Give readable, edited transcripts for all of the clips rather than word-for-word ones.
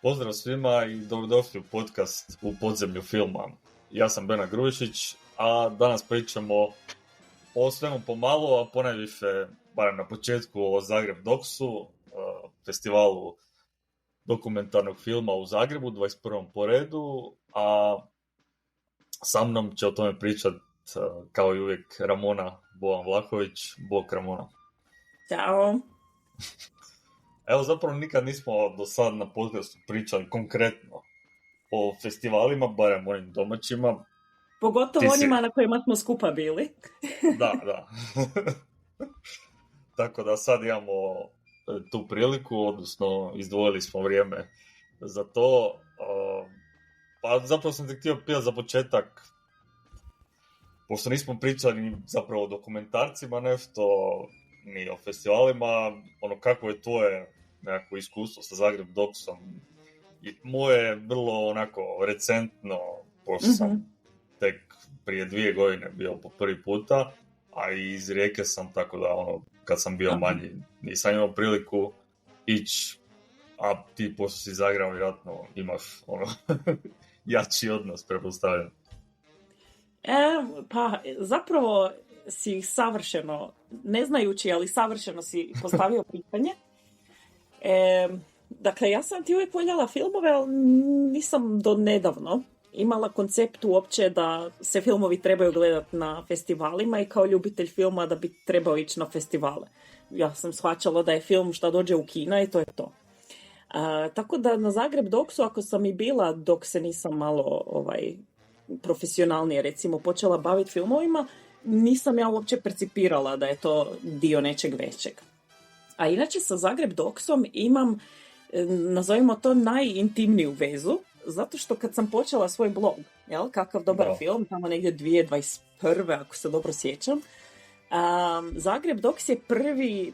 Pozdrav svima i dobrodošli u podcast u podzemlju filma. Ja sam Bena Grujišić, a danas pričamo o svemu pomalo, a ponajviše, barem na početku, o Zagreb Doksu, festivalu dokumentarnog filma u Zagrebu, 21. po redu, a sa mnom će o tome pričati, kao i uvijek, Ramona Bojan Vlahović. Bog, Ramona. Ćao. Evo, zapravo nikad nismo do sad na podcastu pričali konkretno o festivalima, barem onim domaćima. Pogotovo onima na kojima smo skupa bili. Da. Tako da sad imamo tu priliku, odnosno izdvojili smo vrijeme za to. Pa zapravo sam te htio pitati za početak, pošto nismo pričali ni zapravo o dokumentarcima nešto, ni o festivalima, kako je tvoje nekako iskustvo sa Zagreb Doksom. I moje je vrlo onako recentno, pošto sam tek prije 2 godine bio po prvi puta, a iz Rijeke sam, tako da kad sam bio manji nisam imao priliku ići, a ti pošto si iz Zagreba vjerojatno imaš jači odnos, pretpostavljam. Pa zapravo si savršeno, ne znajući, ali savršeno si postavio pitanje. Dakle, ja sam ti uvijek voljela filmove, ali nisam do nedavno imala koncept uopće da se filmovi trebaju gledati na festivalima i kao ljubitelj filma da bi trebao ići na festivale. Ja sam shvaćala da je film šta dođe u kina i to je to. Tako da na Zagreb Doksu, ako sam i bila dok se nisam malo profesionalnije recimo počela baviti filmovima, nisam ja uopće percipirala da je to dio nečeg većeg. A inače sa Zagreb Doksom imam, nazovimo to, najintimniju vezu, zato što kad sam počela svoj blog, kakav dobar film, tamo negdje 2021. ako se dobro sjećam, Zagreb Doks je prvi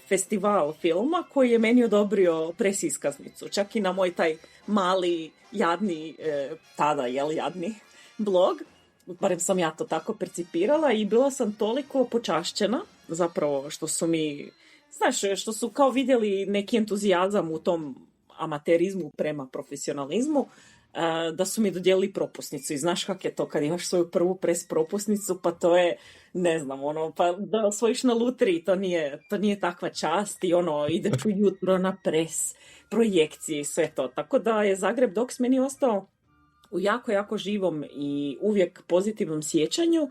festival filma koji je meni odobrio pres iskaznicu. Čak i na moj taj mali, jadni, tada jadni blog, barem sam ja to tako percipirala i bila sam toliko počašćena, zapravo što su mi, što su kao vidjeli neki entuzijazam u tom amaterizmu prema profesionalizmu, da su mi dodijelili propusnicu. I znaš kak je to kad imaš svoju prvu pres propusnicu, pa to je, ne znam, pa da osvojiš na lutriji, to nije takva čast i ideš ujutro na pres, projekcije i sve to. Tako da je Zagreb Doks meni ostao u jako, jako živom i uvijek pozitivnom sjećanju,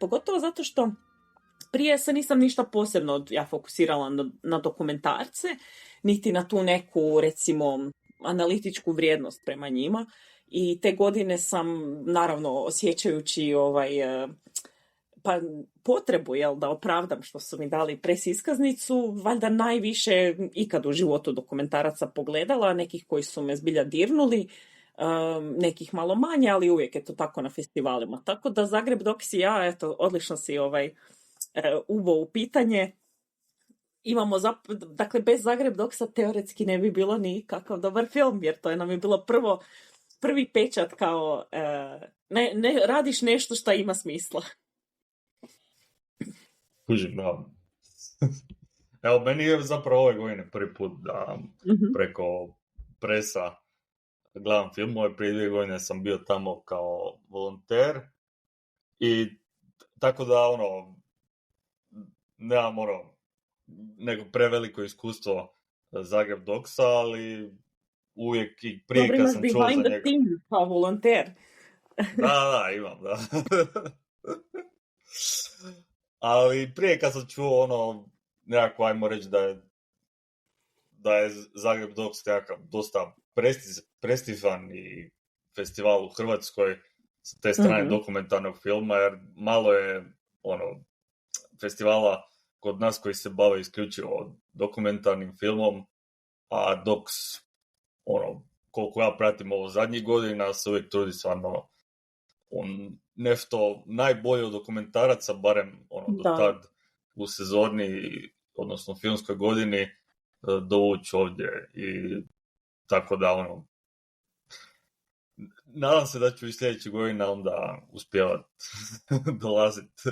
pogotovo zato što prije se nisam ništa posebno fokusirala na dokumentarce, niti na tu neku, recimo, analitičku vrijednost prema njima. I te godine sam, naravno, osjećajući pa potrebu da opravdam što su mi dali pres iskaznicu, valjda najviše ikad u životu dokumentaraca pogledala, nekih koji su me zbilja dirnuli, nekih malo manje, ali uvijek je to tako na festivalima. Tako da Zagreb Doks i ja, odlično si ubo u pitanje. Imamo, dakle, bez Zagreb Doksa teoretski ne bi bilo ni kakav dobar film, jer to nam je bilo prvi pečat kao ne radiš nešto što ima smisla. Kužim, da. Evo, meni je zapravo ove godine prvi put da preko presa gledam filmove. Prije 2 godine sam bio tamo kao volonter i tako da nemam neko preveliko iskustvo Zagreb Doksa, ali uvijek i prije kad sam čuo za njega... behind the scenes kao volonter. Da, imam, da. Ali prije kad sam čuo nekako, ajmo reći da je Zagreb Doks nekakav dosta prestižan i festival u Hrvatskoj sa te strane dokumentarnog filma, jer malo je festivala kod nas koji se bave isključivo dokumentarnim filmom, a Doks, koliko ja pratim ovo zadnjih godina, se uvijek trudi stvarno nešto najbolje od dokumentaraca, barem do tad u sezoni, odnosno filmskoj godini, dovući ovdje. I tako da, nadam se da ću i sljedeće godine onda uspjevati dolaziti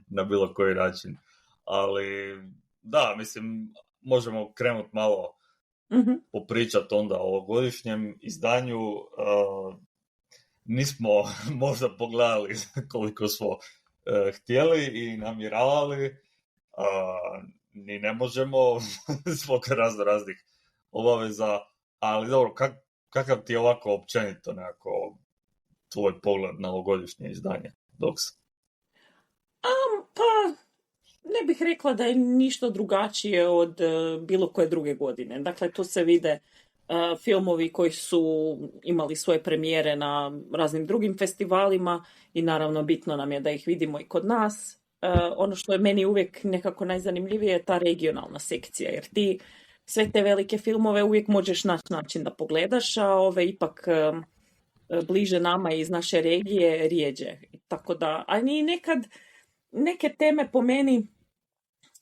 na bilo koji način. Ali, da, mislim, možemo krenuti malo popričati onda o ovogodišnjem izdanju. Nismo možda pogledali koliko smo htjeli i namjeravali, ni ne možemo zbog raznih obaveza, ali dobro, kakav ti je ovako općenito nekako tvoj pogled na ovogodišnje izdanje Doksa? Pa ne bih rekla da je ništa drugačije od bilo koje druge godine. Dakle, tu se vide filmovi koji su imali svoje premijere na raznim drugim festivalima i naravno bitno nam je da ih vidimo i kod nas. Ono što je meni uvijek nekako najzanimljivije je ta regionalna sekcija, jer ti sve te velike filmove uvijek možeš naći način da pogledaš, a ove ipak bliže nama iz naše regije rijeđe. Tako da, a ni nekad neke teme po meni,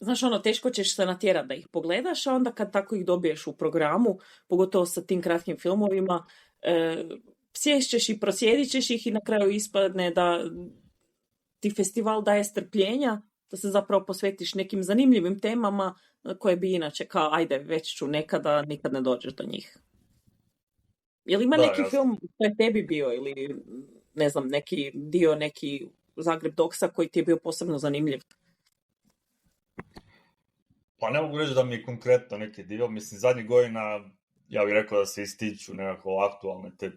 znaš, teško ćeš se natjerati da ih pogledaš, a onda kad tako ih dobiješ u programu, pogotovo sa tim kratkim filmovima, sješćeš i prosjedit ćeš ih i na kraju ispadne da ti festival daje strpljenja, da se zapravo posvetiš nekim zanimljivim temama koje bi inače kao, ajde, već ću nekada, nikad ne dođeš do njih. Je li ima neki film koji je tebi bio ili, ne znam, neki dio, neki Zagreb Doksa koji ti je bio posebno zanimljiv? Pa ne mogu reći da mi je konkretno neki dio. Mislim, zadnjih godina ja bih rekao da se ističu nekako aktualne te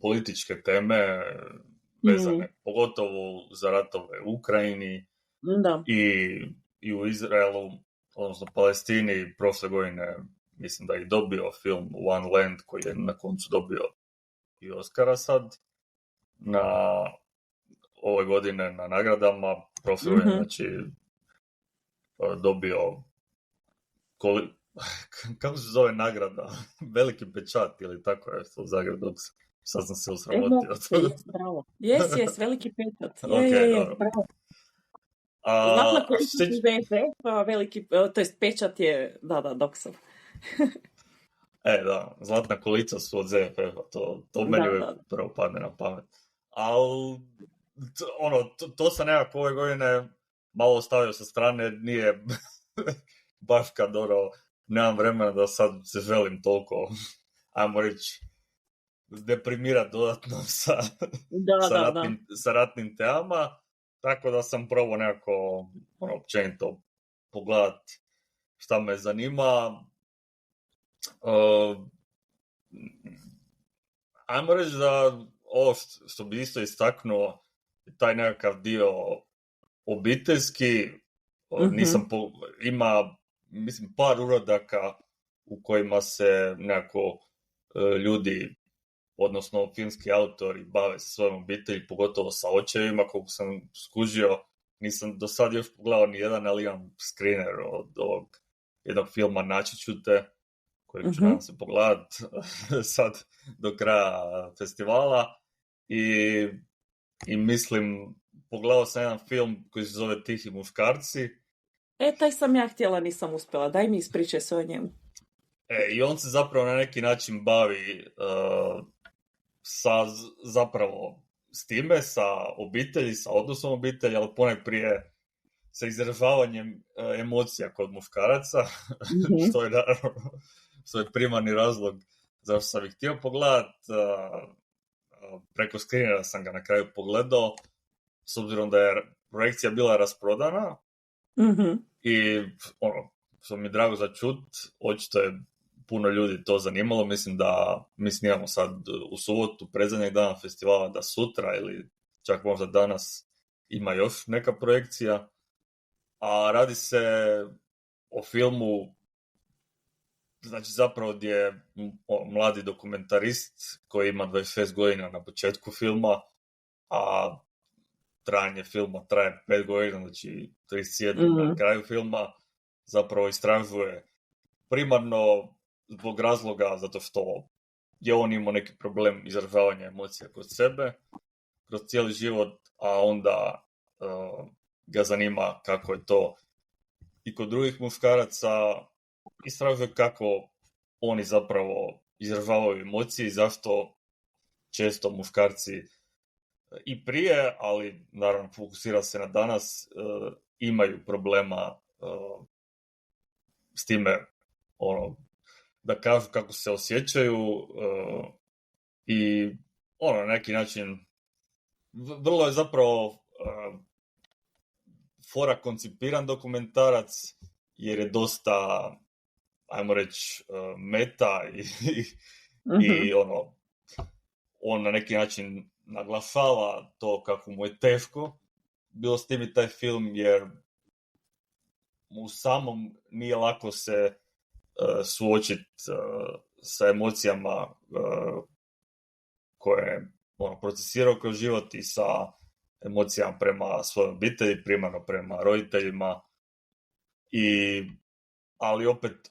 političke teme vezane pogotovo za ratove u Ukrajini i u Izraelu, odnosno Palestini. Prošle godine mislim da je dobio film One Land koji je na koncu dobio i Oscara sad na ove godine na nagradama. Prošle godine znači dobio kako se zove nagrada? Veliki pečat ili tako je to Zagreb Doksa. Sad sam se usramotio. Jes, veliki pečat. Bravo. Zlatna kolica su ZFF, veliki, to jest pečat je, da, Doksov. Da, zlatna kolica su od ZFF-a, to meni prvo padne na pamet. Ali, to sam nekako ove godine malo ostavio sa strane, nije baš kad nemam vremena da sad se želim toliko, ajmo reći, deprimirati dodatno sa ratnim temama, tako da sam probao nekako općenito pogledati šta me zanima. Ajmo reći da ovo što bi isto istaknuo, taj nekakav dio obiteljski, ima mislim par uradaka u kojima se nekako ljudi, odnosno filmski autori, bave sa svojom obitelji, pogotovo sa očevima, koliko sam skužio. Nisam do sad još pogledao ni jedan, ali imam screener od ovog jednog filma Naći ću te, kojeg ću nam se pogledat sad do kraja festivala. I mislim, pogledao sam jedan film koji se zove Tihi muškarci. Taj sam ja htjela, nisam uspjela. Daj mi ispričaj se o njemu. I on se zapravo na neki način bavi zapravo s time, sa obitelji, sa odnosom obitelji, ali ponajprije sa izražavanjem emocija kod muškaraca, što je primarni razlog zašto sam ih htio pogledat. Preko screenera sam ga na kraju pogledao, s obzirom da je projekcija bila rasprodana. I što mi je drago za čut, očito je puno ljudi to zanimalo. Mislim da mi snimamo sad u subotu, predzadnjeg dana festivala, da sutra ili čak možda danas ima još neka projekcija. A radi se o filmu, znači zapravo gdje je mladi dokumentarist koji ima 26 godina na početku filma, a trajanje filma traje 5 godina, znači 31 na kraju filma, zapravo istražuje primarno zbog razloga zato što je on imao neki problem izražavanja emocija kod sebe kroz cijeli život, a onda ga zanima kako je to i kod drugih muškaraca. Istražuje kako oni zapravo izražavaju emocije i zašto često muškarci i prije, ali naravno fokusira se na danas, imaju problema s time da kažu kako se osjećaju i na neki način vrlo je zapravo fora koncipiran dokumentarac jer je dosta, ajmo reći, meta i on na neki način naglašava to kako mu je teško bilo snimiti taj film, jer mu samom nije lako se suočiti sa emocijama koje procesirao kroz život i sa emocijama prema svojoj obitelji, primarno prema roditeljima, ali opet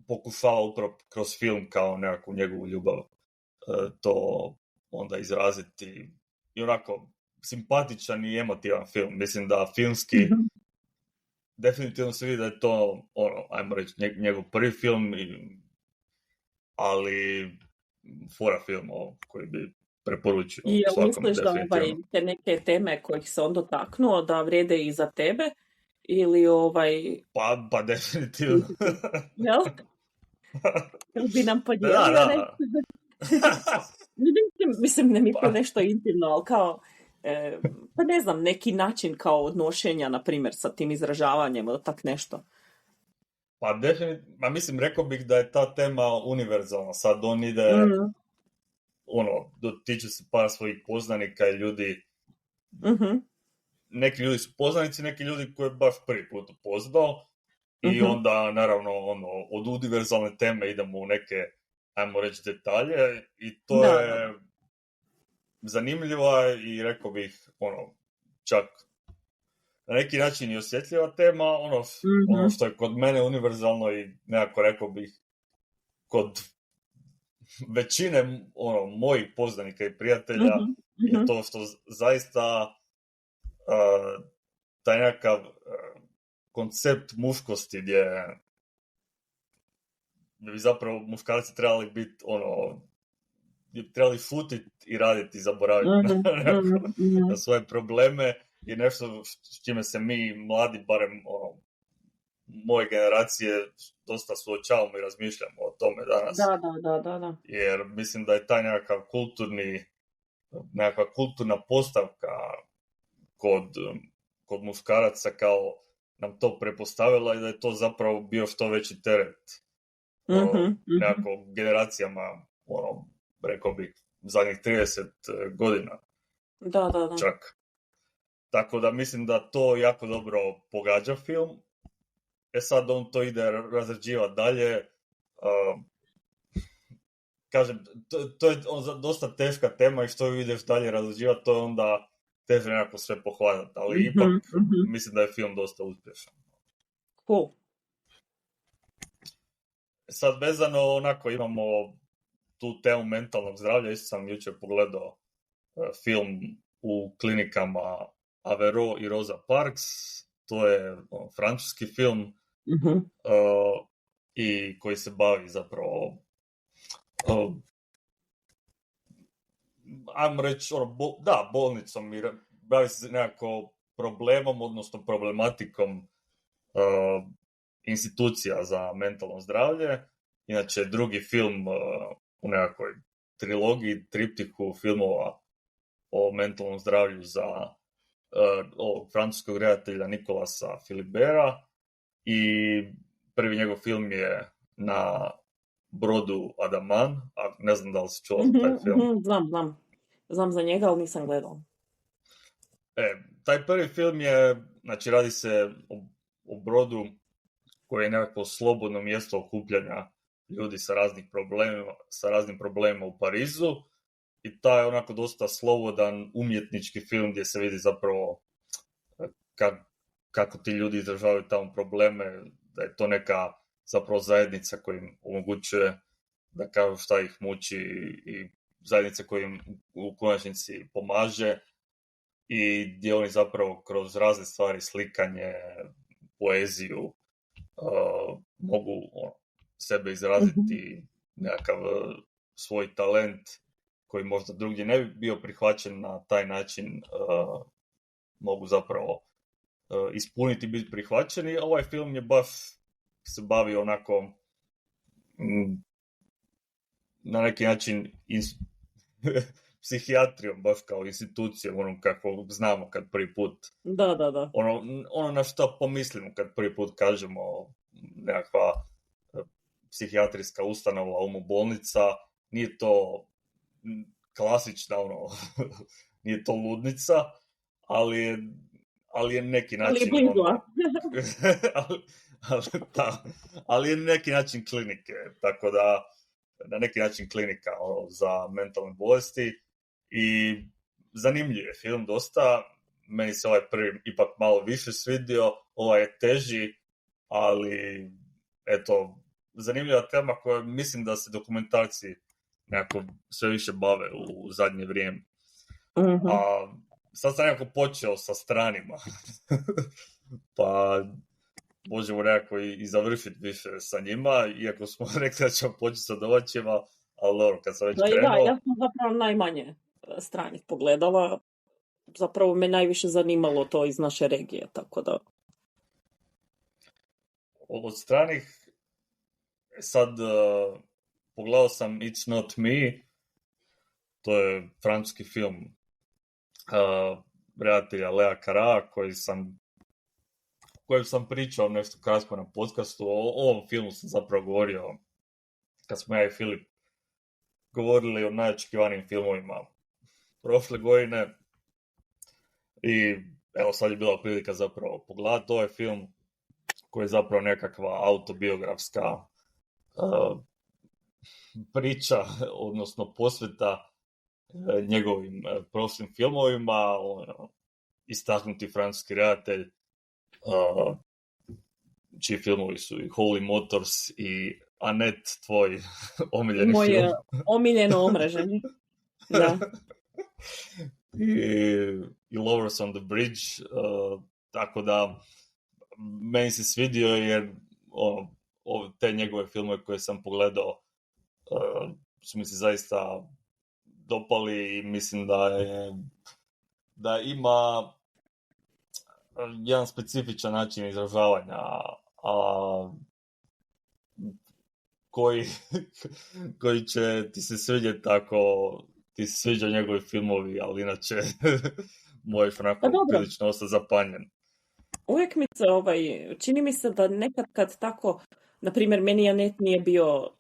pokušava upravo kroz film kao nekakvu njegovu ljubav to onda izraziti i onako simpatičan i emotivan film. Mislim da filmski definitivno se vidi da je to ajmo reći njegov prvi film, ali fora film koji bi preporučio. I misliš da te neke teme kojih se on dotaknuo da vrijede i za tebe? Ili Pa definitivno. Jel? Jel bi nam podijelio nešto? Mislim, ne mislim nešto intimno, ali kao, pa ne znam, neki način kao odnošenja, na primjer, sa tim izražavanjem ili tak nešto. Pa definitivno, mislim, rekao bih da je ta tema univerzalna. Sad on ide, dotiče se par svojih poznanika i ljudi. Neki ljudi su poznanici, neki ljudi koje baš prvi put upoznao i onda, naravno, od univerzalne teme idemo u neke, ajmo reći, detalje i to je zanimljiva i, rekao bih, čak na neki način i osjetljiva tema, ono što je kod mene univerzalno i nekako, rekao bih, kod većine mojih poznanika i prijatelja je to što zaista taj nekakav koncept muškosti gdje bi zapravo muškarci trebali biti trebali šutiti i raditi i zaboraviti na svoje probleme i nešto s čime se mi mladi, barem moje generacije, dosta suočavamo i razmišljamo o tome danas. Da. Jer mislim da je taj nekakva kulturna postavka kod muškaraca kao nam to prepostavila i da je to zapravo bio što veći teret nekako generacijama, rekao bih, zadnjih 30 godina. Da. Čak. Tako da mislim da to jako dobro pogađa film. Sad on to ide razrađivati dalje. Kažem, to je dosta teška tema i što ideš dalje razrađivati, to je onda teže nekako sve pohvatati, ali ipak mislim da je film dosta uspješan. Cool. Sad vezano imamo tu temu mentalnog zdravlja, isto sam jučer pogledao film u klinikama Avero i Rosa Parks, to je francuski film i koji se bavi zapravo ajmo reći, bolnicom i bavi se nekako problemom, odnosno problematikom institucija za mentalno zdravlje. Inače, drugi film u nekakvoj trilogiji, triptiku filmova o mentalnom zdravlju za francuskog redatelja Nicolasa Philibera i prvi njegov film je Na brodu Adaman, a ne znam da li si čuo za taj film. Znam za njega, ali nisam gledao. Taj prvi film je, znači radi se o brodu koji je nekako slobodno mjesto okupljanja ljudi sa raznim problemima u Parizu i taj je onako dosta slobodan umjetnički film gdje se vidi zapravo kako ti ljudi izražavaju tamo probleme, da je to neka zapravo zajednica koja im omogućuje da kažu šta ih muči i zajednica koja im u konačnici pomaže i gdje oni zapravo kroz razne stvari, slikanje, poeziju, mogu sebe izraziti nekakav svoj talent koji možda drugdje ne bi bio prihvaćen na taj način, mogu zapravo ispuniti i biti prihvaćeni. Ovaj film je baš se bavi onako na neki način psihijatrijom, baš kao institucijom, ono kako znamo kad prvi put. Da. Ono na što pomislimo kad prvi put kažemo nekakva psihijatrijska ustanova, umobolnica, nije to klasična, nije to ludnica, ali je neki način... Ali je blizu, ali je neki način klinike, tako da na neki način klinika za mentalne bolesti i zanimljiv je film dosta. Meni se ovaj prvi ipak malo više svidio, ovaj je teži, ali eto, zanimljiva tema koja mislim da se dokumentarci nekako sve više bave u zadnje vrijeme. Mm-hmm. A sad sam nekako počeo sa stranima, pa možemo nekako i završiti više sa njima, iako smo rekli da ćemo početi sa domaćima, ali dobro, kad sam već krenuo... Da, ja sam zapravo najmanje stranih pogledala. Zapravo me najviše zanimalo to iz naše regije, tako da... Od stranih, sad pogledao sam It's Not Me, to je francuski film redatelja Lea Cara, kojem sam pričao nešto kratko na podcastu. O ovom filmu sam zapravo govorio kad smo ja i Filip govorili o najočekivanijim filmovima prošle godine. I evo sad je bila prilika zapravo pogledati ovaj film koji je zapravo nekakva autobiografska priča, odnosno posveta njegovim prošlim filmovima. Istaknuti francuski redatelj, čiji filmovi su i Holy Motors i Annette, tvoj omiljeni film. Moje omiljeno omraženje. Da. I Lovers on the Bridge, tako da meni se svidio jer te njegove filmove koje sam pogledao su mi se zaista dopali i mislim da ima jedan specifičan način izražavanja, koji će ti se svidjeti ako ti se sviđa njegovi filmovi, ali inače možeš onako prilično ostati zapanjen. Uvijek mi se čini mi se da nekad kad tako, na primjer, meni Annette nije bio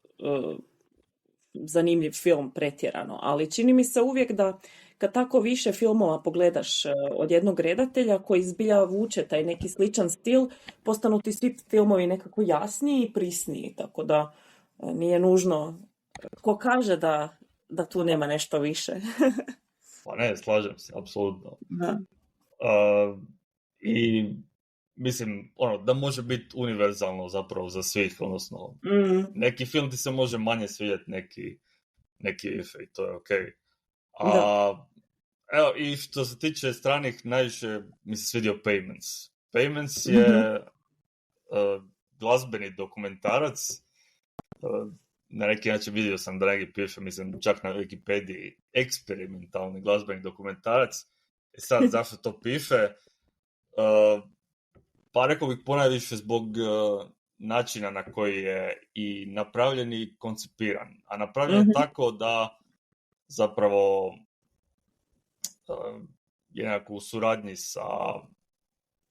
zanimljiv film pretjerano, ali čini mi se uvijek da kad tako više filmova pogledaš od jednog redatelja koji zbilja vuče taj neki sličan stil, postanu ti svi filmovi nekako jasniji i prisniji, tako da nije nužno ko kaže da tu nema nešto više. Pa ne, slažem se, apsolutno. I mislim, da može biti univerzalno zapravo za svih, odnosno neki film ti se može manje svidjeti, neki više i to je okej. Evo, i što se tiče stranih, najviše mi se svidio Payments. Payments je glazbeni dokumentarac. Na neki način vidio sam da neki piše, mislim, čak na Wikipediji, eksperimentalni glazbeni dokumentarac. I sad, zašto to piše? Pa rekao bih ponajviše zbog načina na koji je i napravljen i koncipiran. A napravljen je tako da zapravo je nekako u suradnji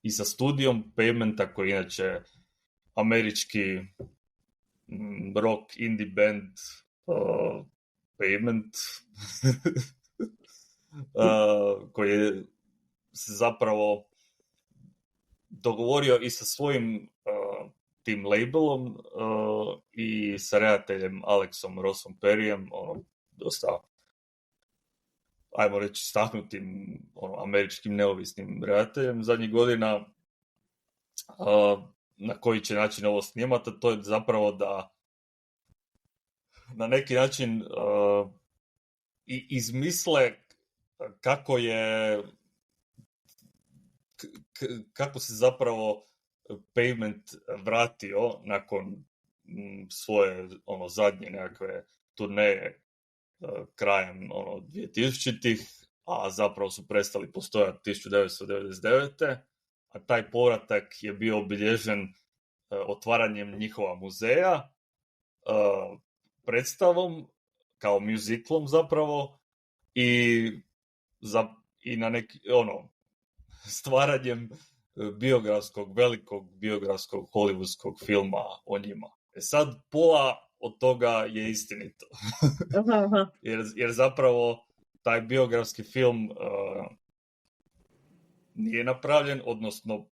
i sa studijom Paymenta, koji je inače američki rock indie band Payment, koji je se zapravo dogovorio i sa svojim tim labelom i sa redateljem Alexom Rossom Perryem, dosta, ajmo reći, istaknutim američkim neovisnim redateljem zadnjih godina. Na koji će način ovo snimati, to je zapravo da na neki način i izmisle kako se zapravo Payment vratio nakon svoje zadnje nekakve turneje krajem 2000-ih, a zapravo su prestali postojati 1999. A taj povratak je bio obilježen otvaranjem njihova muzeja predstavom, kao muziklom zapravo, i na neki, stvaranjem velikog biografskog hollywoodskog filma o njima. Sad pola od toga je istinito. Aha. jer zapravo taj biografski film nije napravljen, odnosno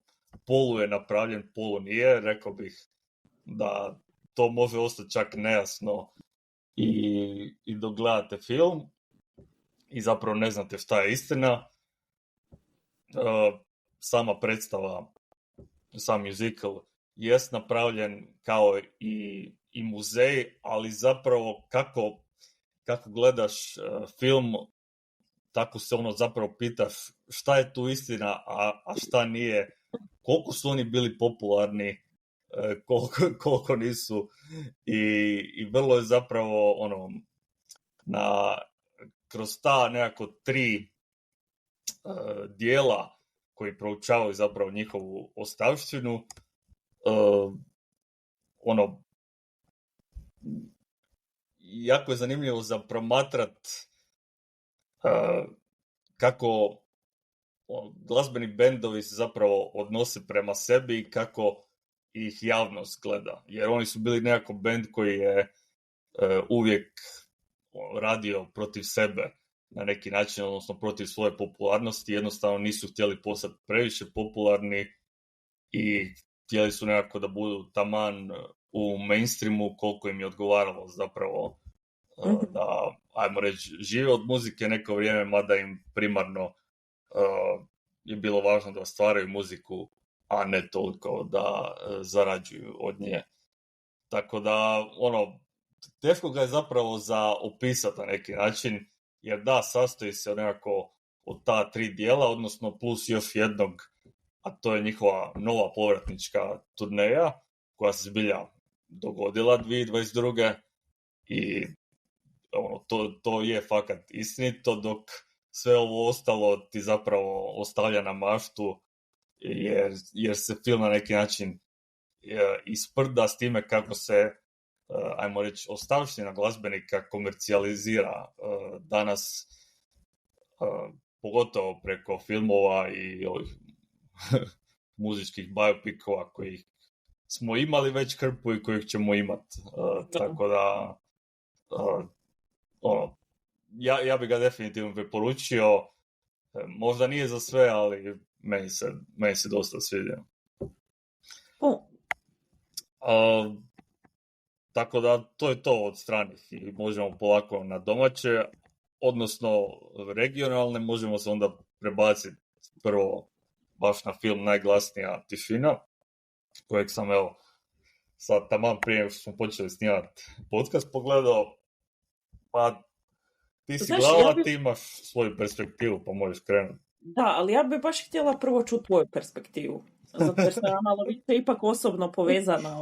polu je napravljen, polu nije. Rekao bih da to može ostati čak nejasno i dok gledate film i zapravo ne znate šta je istina. Sama predstava, sam musical jest napravljen kao i muzej, ali zapravo kako gledaš film, tako se zapravo pitaš šta je tu istina, a šta nije, koliko su oni bili popularni, koliko nisu, i vrlo je zapravo kroz ta nekako 3 dijela koji proučavaju zapravo njihovu ostavštinu, jako je zanimljivo za promatrat kako glazbeni bendovi se zapravo odnose prema sebi i kako ih javnost gleda. Jer oni su bili nekako bend koji je uvijek radio protiv sebe na neki način, odnosno protiv svoje popularnosti. Jednostavno nisu htjeli postati previše popularni i htjeli su nekako da budu taman u mainstreamu koliko im je odgovaralo zapravo da, ajmo reći, žive od muzike neko vrijeme, mada im primarno je bilo važno da stvaraju muziku, a ne toliko da zarađuju od nje. Tako da, teško ga je zapravo za opisati na neki način, jer da, sastoji se nekako od ta 3 dijela, odnosno plus još jednog, a to je njihova nova povratnička turneja, koja se zbilja dogodila 2022. I to je fakat istinito, dok sve ovo ostalo ti zapravo ostavlja na maštu, jer se film na neki način isprda s time kako se, ajmo reći, ostavština glazbenika komercijalizira danas, pogotovo preko filmova i ovih muzičkih biopikova kojih smo imali već hrpu i kojih ćemo imati. Tako da ja bi ga definitivno preporučio. Možda nije za sve, ali meni se dosta svidio. Tako da to je to od stranih i možemo polako na domaće, odnosno regionalne. Možemo se onda prebaciti prvo baš na film Najglasnija tišina, kojeg sam sad taman prije što smo počeli snimati podcast pogledao. Pa ti si gledala, ti imaš svoju perspektivu, pa možeš krenuti. Da, ali ja bi baš htjela prvo čuti tvoju perspektivu. Zato jer sam malo više ipak osobno povezana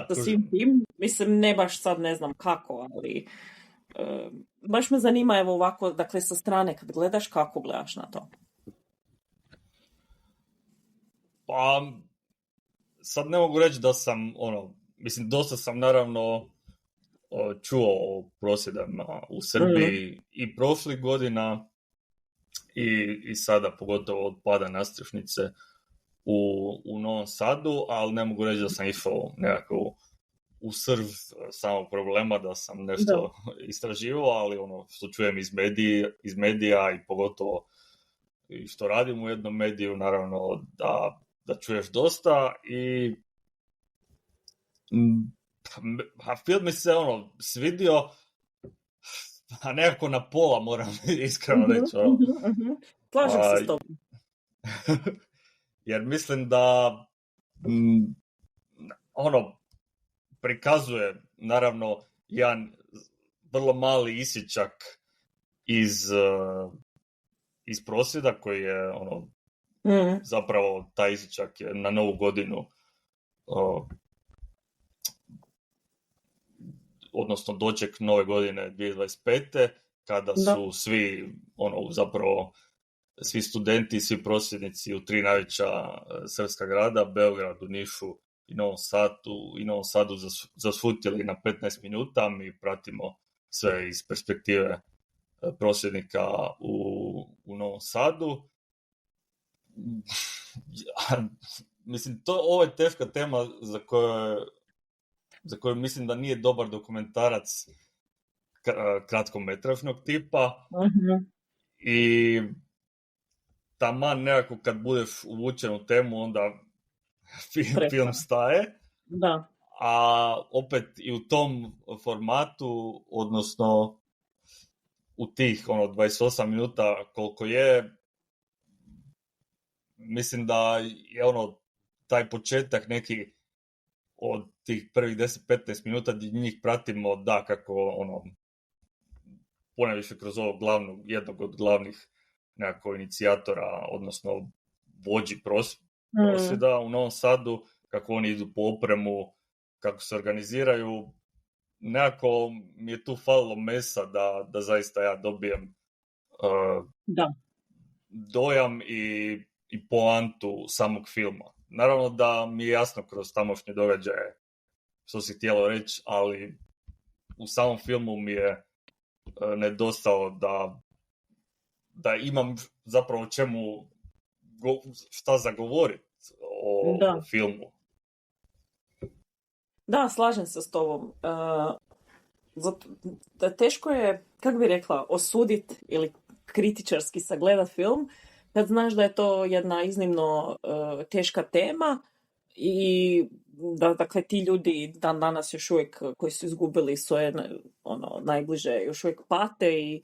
sa svim tim. Mislim, ne baš sad ne znam kako, ali baš me zanima ovako, dakle sa strane kad gledaš, kako gledaš na to? Pa, sad ne mogu reći da sam, mislim, dosta sam naravno čuo o prosvjedama u Srbiji i prošlih godina i sada, pogotovo od pada nastrešnice u Novom Sadu, ali ne mogu reći da sam išao nekako u srž samog problema, da sam nešto istraživao, ali što čujem iz medija i pogotovo i što radim u jednom mediju, naravno da čuješ dosta. I film mi se svidio, a nekako na pola, moram iskreno reći. Slažem se s tobom. Jer mislim da prikazuje naravno jedan vrlo mali isječak iz prosvjeda koji je zapravo taj isječak je na Novu godinu, odnosno doček Nove godine 2025. kada su svi zapravo svi studenti, svi prosvjednici u 3 najveća srpska grada, Beogradu, Nišu i Novom Sadu zasutili na 15 minuta. Mi pratimo sve iz perspektive prosvjednika u Novom Sadu. Mislim, ovo je teška tema za koju mislim da nije dobar dokumentarac kratkometražnog tipa. Uh-huh. I taman nekako kad budeš uvučen u temu, onda film staje. Da. A opet i u tom formatu, odnosno u tih 28 minuta koliko je, mislim da je taj početak neki od tih prvih 10-15 minuta gdje njih pratimo, da, kako ponajviše kroz jednog od glavnih nekako inicijatora, odnosno vođi prosvjeda u Novom Sadu, kako oni idu po opremu, kako se organiziraju. Nekako mi je tu falilo mesa da zaista ja dobijem dojam i poantu samog filma. Naravno da mi je jasno kroz tamošnje događaje što si htjelo reći, ali u samom filmu mi je nedostalo da imam zapravo šta zagovoriti o filmu. Da, slažem se s tobom. Teško je, kako bi rekla, osuditi ili kritičarski sagledat film kad znaš da je to jedna iznimno teška tema i da, dakle, ti ljudi dan danas još uvijek koji su izgubili svoje najbliže još uvijek pate i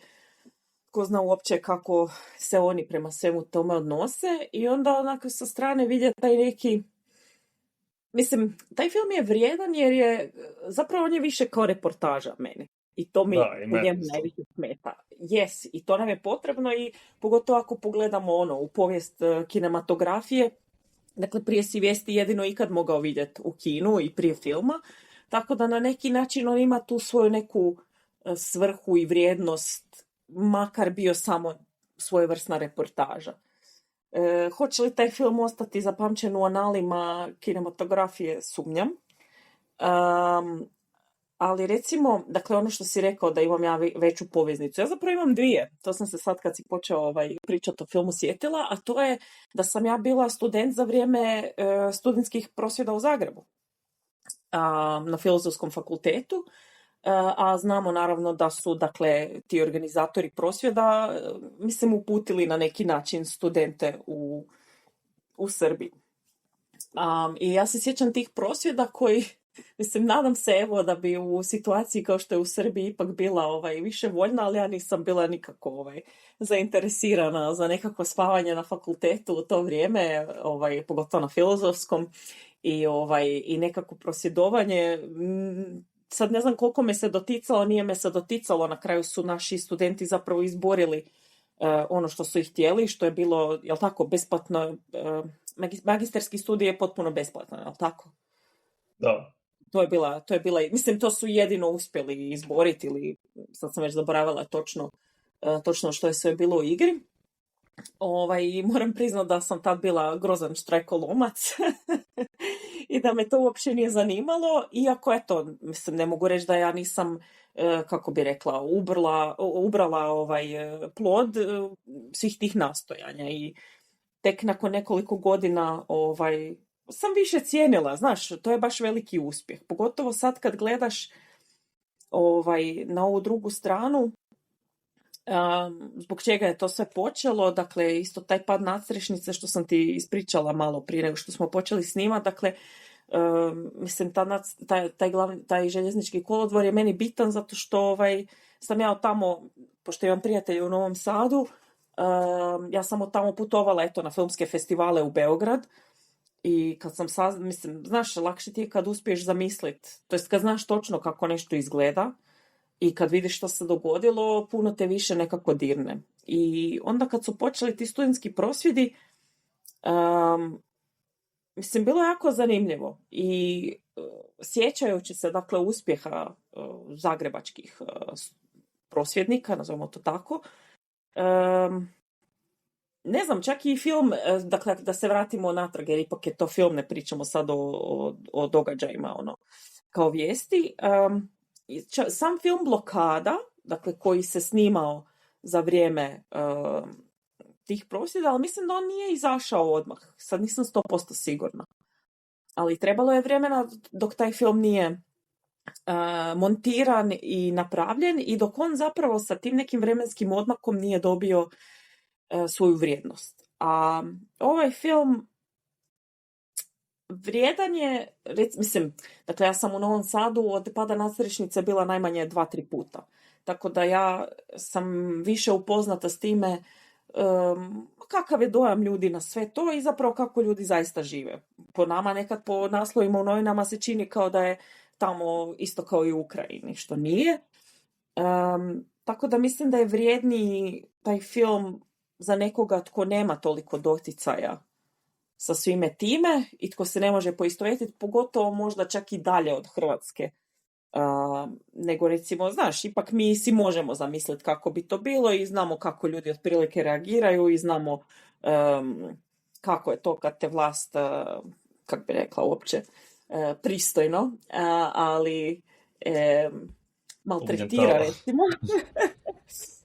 ko zna uopće kako se oni prema svemu tome odnose i onda onako sa strane vidjeti taj neki, mislim, taj film je vrijedan jer je, zapravo on je više kao reportaža meni. I to mi u njemu najviše smeta. Yes, i to nam je potrebno i pogotovo ako pogledamo u povijest kinematografije, dakle prije si vijesti jedino ikad mogao vidjeti u kinu i prije filma, tako da na neki način on ima tu svoju neku svrhu i vrijednost, makar bio samo svojevrsna reportaža. Hoće li taj film ostati zapamćen u analima kinematografije, sumnjam. Ali recimo, dakle ono što si rekao da imam ja veću poveznicu, ja zapravo imam dvije, to sam se sad kad si počeo pričati o filmu sjetila, a to je da sam ja bila student za vrijeme studentskih prosvjeda u Zagrebu na Filozofskom fakultetu, a znamo naravno da su, dakle, ti organizatori prosvjeda, mislim, uputili na neki način studente u Srbiji. I ja se sjećam tih prosvjeda koji, mislim, nadam se evo da bi u situaciji kao što je u Srbiji ipak bila više voljna, ali ja nisam bila nikako zainteresirana za nekako spavanje na fakultetu u to vrijeme, pogotovo na Filozofskom i nekako prosvjedovanje. Sad ne znam koliko me se doticalo, nije me se doticalo, na kraju su naši studenti zapravo izborili ono što su ih htjeli, što je bilo, jel tako, besplatno, magistarski studij je potpuno besplatan, jel tako? Da. To je bila, mislim, to su jedino uspjeli izboriti, ili sad sam već zaboravila točno što je sve bilo u igri. Moram priznati da sam tad bila grozan štrajkolomac i da me to uopće nije zanimalo, iako eto, mislim, ne mogu reći da ja nisam, kako bi rekla, ubrala plod svih tih nastojanja i tek nakon nekoliko godina sam više cijenila, znaš, to je baš veliki uspjeh. Pogotovo sad kad gledaš na ovu drugu stranu, zbog čega je to sve počelo, dakle, isto taj pad nadstrešnice što sam ti ispričala malo prije nego što smo počeli snimati, dakle, mislim, taj željeznički kolodvor je meni bitan zato što sam ja od tamo, pošto imam prijatelje u Novom Sadu, ja sam od tamo putovala na filmske festivale u Beograd i kad sam mislim, znaš, lakše ti je kad uspiješ zamisliti, to jest kad znaš točno kako nešto izgleda i kad vidiš što se dogodilo, puno te više nekako dirne. I onda kad su počeli ti studentski prosvjedi, mislim, bilo je jako zanimljivo i sjećajući se, dakle, uspjeha zagrebačkih prosvjednika, nazovimo to tako, ne znam, čak i film, dakle, da se vratimo natrag, jer ipak je to film, ne pričamo sad o događajima, ono, kao vijesti. Sam film Blokada, dakle, koji se snimao za vrijeme tih prosvjeda, ali mislim da on nije izašao odmah. Sad nisam 100% sigurna. Ali trebalo je vremena dok taj film nije montiran i napravljen i dok on zapravo sa tim nekim vremenskim odmakom nije dobio svoju vrijednost. A ovaj film vrijedan je, mislim, dakle ja sam u Novom Sadu od pada nadstrešnice bila najmanje 2-3 puta. Tako da ja sam više upoznata s time kakav je dojam ljudi na sve to i zapravo kako ljudi zaista žive. Po nama nekad po naslovima u novinama se čini kao da je tamo isto kao i u Ukrajini, što nije. Tako da mislim da je vrijedniji taj film za nekoga tko nema toliko doticaja sa svime time i tko se ne može poistovjetiti, pogotovo možda čak i dalje od Hrvatske. Nego recimo, znaš, ipak mi si možemo zamisliti kako bi to bilo i znamo kako ljudi otprilike reagiraju i znamo kako je to kad te vlast, kako bi rekla uopće, pristojno, ali maltretira, recimo,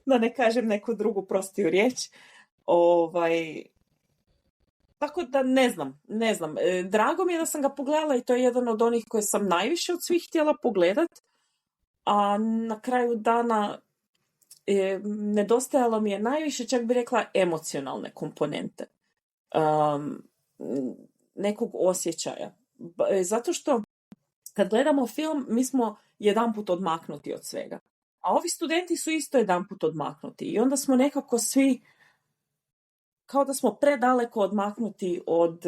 da ne kažem neku drugu prostiju riječ. Tako da ne znam. Drago mi je da sam ga pogledala i to je jedan od onih koje sam najviše od svih htjela pogledat, a na kraju dana nedostajalo mi je najviše, čak bi rekla, emocionalne komponente. Nekog osjećaja. Zato što kad gledamo film, mi smo jedanput odmaknuti od svega. A ovi studenti su isto jedanput odmaknuti. I onda smo nekako svi kao da smo predaleko odmaknuti od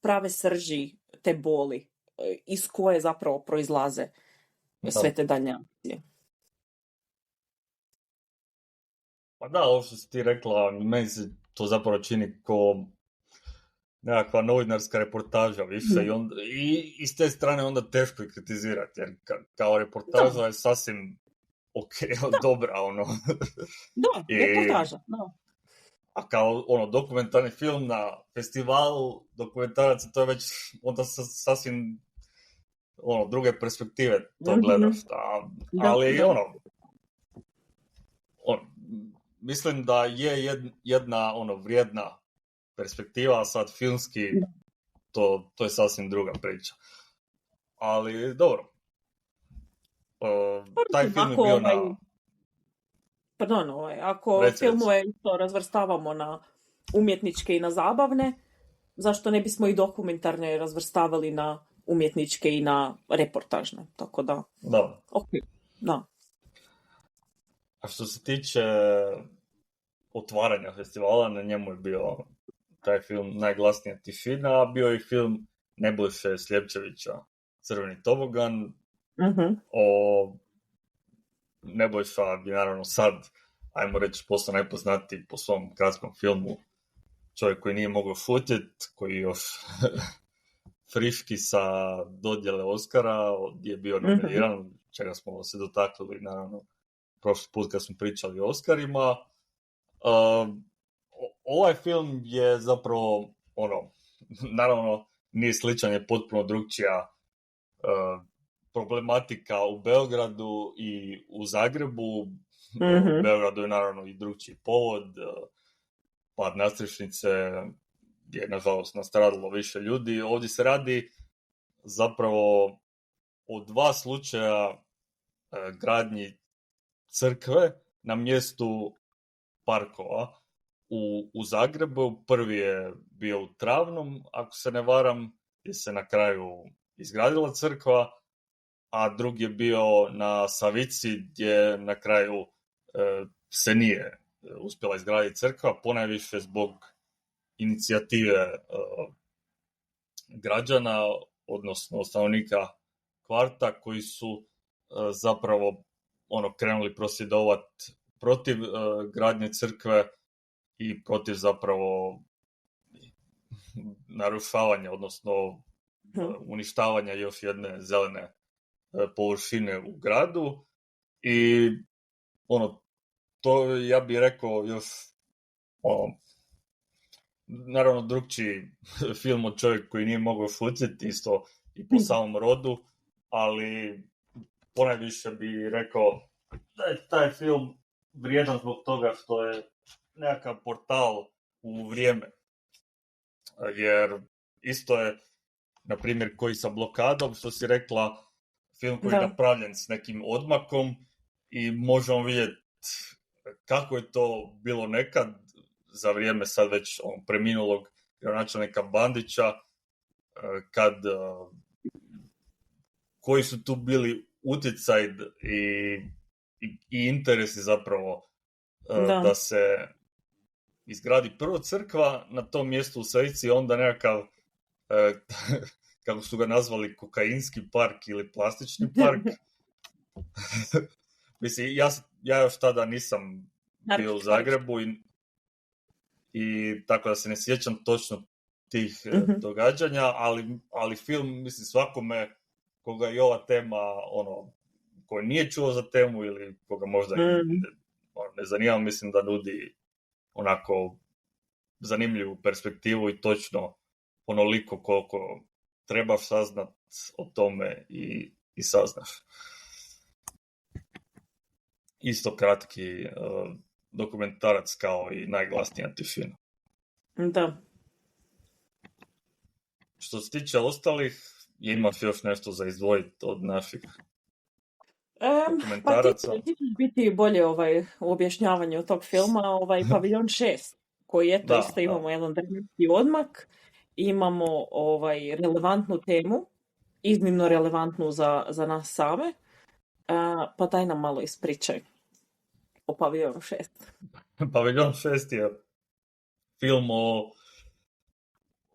prave srži te boli iz koje zapravo proizlaze sve te daljnje akcije. Pa da, ovo što si ti rekla, meni se to zapravo čini kao nekakva novinarska reportaža više i s te strane onda teško je kritizirati, jer kao reportaža je sasvim dobra, ono. Da, reportaža, da. A kao dokumentarni film na festivalu dokumentaraca, to je već onda sasvim druge perspektive to gledaš. Ali mislim da je jedna vrijedna perspektiva, a sad filmski to je sasvim druga priča. Ali dobro. Taj film je bio na... Pardon, ako filmove isto razvrstavamo na umjetničke i na zabavne, zašto ne bismo i dokumentarne razvrstavali na umjetničke i na reportažne? Tako da... Da. Okay. Da. A što se tiče otvaranja festivala, na njemu je bio taj film Najglasnija tišina, a bio je film Nebojše Sljepčevića Crveni tobogan. Nebojša je naravno sad, ajmo reći, postao najpoznatiji po svom kratkom filmu. Čovjek koji nije mogao šutjeti, koji još friški sa dodjele Oscara, je bio nominiran, čega smo se dotakli, naravno, prošli put kad smo pričali o Oscarima. Ovaj film je zapravo, naravno, nije sličan, je potpuno drugčija problematika u Beogradu i u Zagrebu. U Beogradu je naravno i drugčiji povod. Pad nadstrešnice je, nažalost, nastradalo više ljudi. Ovdje se radi zapravo o 2 slučaja gradnji crkve na mjestu parkova u Zagrebu. Prvi je bio u Travnom, ako se ne varam, gdje se na kraju izgradila crkva, a drugi je bio na Savici, gdje na kraju se nije uspjela izgraditi crkva, ponajviše zbog inicijative građana, odnosno stanovnika kvarta, koji su zapravo krenuli prosvjedovati protiv gradnje crkve i protiv zapravo narušavanja, odnosno uništavanja još jedne zelene površine u gradu. I to, ja bih rekao, još naravno drugčiji film od Čovjek koji nije mogao šutjeti, isto i po samom rodu, ali ponajviše bi rekao da je taj film vrijedan zbog toga što je nekakav portal u vrijeme. Jer isto je, na primjer, koji sa blokadom, što si rekla, film koji je napravljen s nekim odmakom i možemo vidjeti kako je to bilo nekad za vrijeme sad već preminulog gradonačelnika Bandića, kad koji su tu bili utjecaj i interesi zapravo da se izgradi prvo crkva na tom mjestu u Sejci, onda nekakav kako su ga nazvali, kokainski park ili plastični park. Mislim, ja još tada nisam bio u Zagrebu i tako da se ne sjećam točno tih događanja, ali film, mislim, svakome koga je ova tema, koji nije čuo za temu ili koga možda ne zanima, mislim da nudi onako zanimljivu perspektivu i točno onoliko koliko trebaš saznat o tome i saznaš. Isto kratki dokumentarac kao i najglasniji antifin. Da. Što se tiče ostalih, imaš još nešto za izdvojiti od naših dokumentaraca? Pa ti ćeš biti bolje u objašnjavanju tog filma, Paviljon 6, koji isto imamo jedan vremenski odmak, imamo relevantnu temu, iznimno relevantnu za nas same, pa daj nam malo ispričaj o Paviljonu 6. Paviljon 6 je film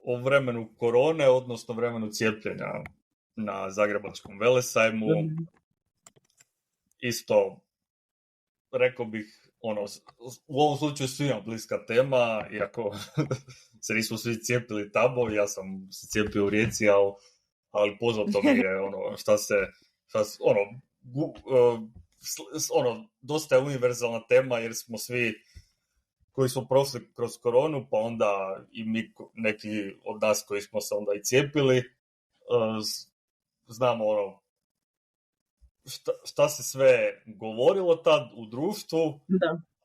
o vremenu korone, odnosno vremenu cijepljenja na Zagrebačkom velesajmu. Isto, rekao bih, u ovom slučaju svima bliska tema, iako se nismo svi cijepili tamo, ja sam se cijepio u Rijeci, ali poznato mi je dosta je univerzalna tema, jer smo svi koji smo prošli kroz koronu, pa onda i mi, neki od nas koji smo se onda i cijepili, znamo šta se sve govorilo tad u društvu,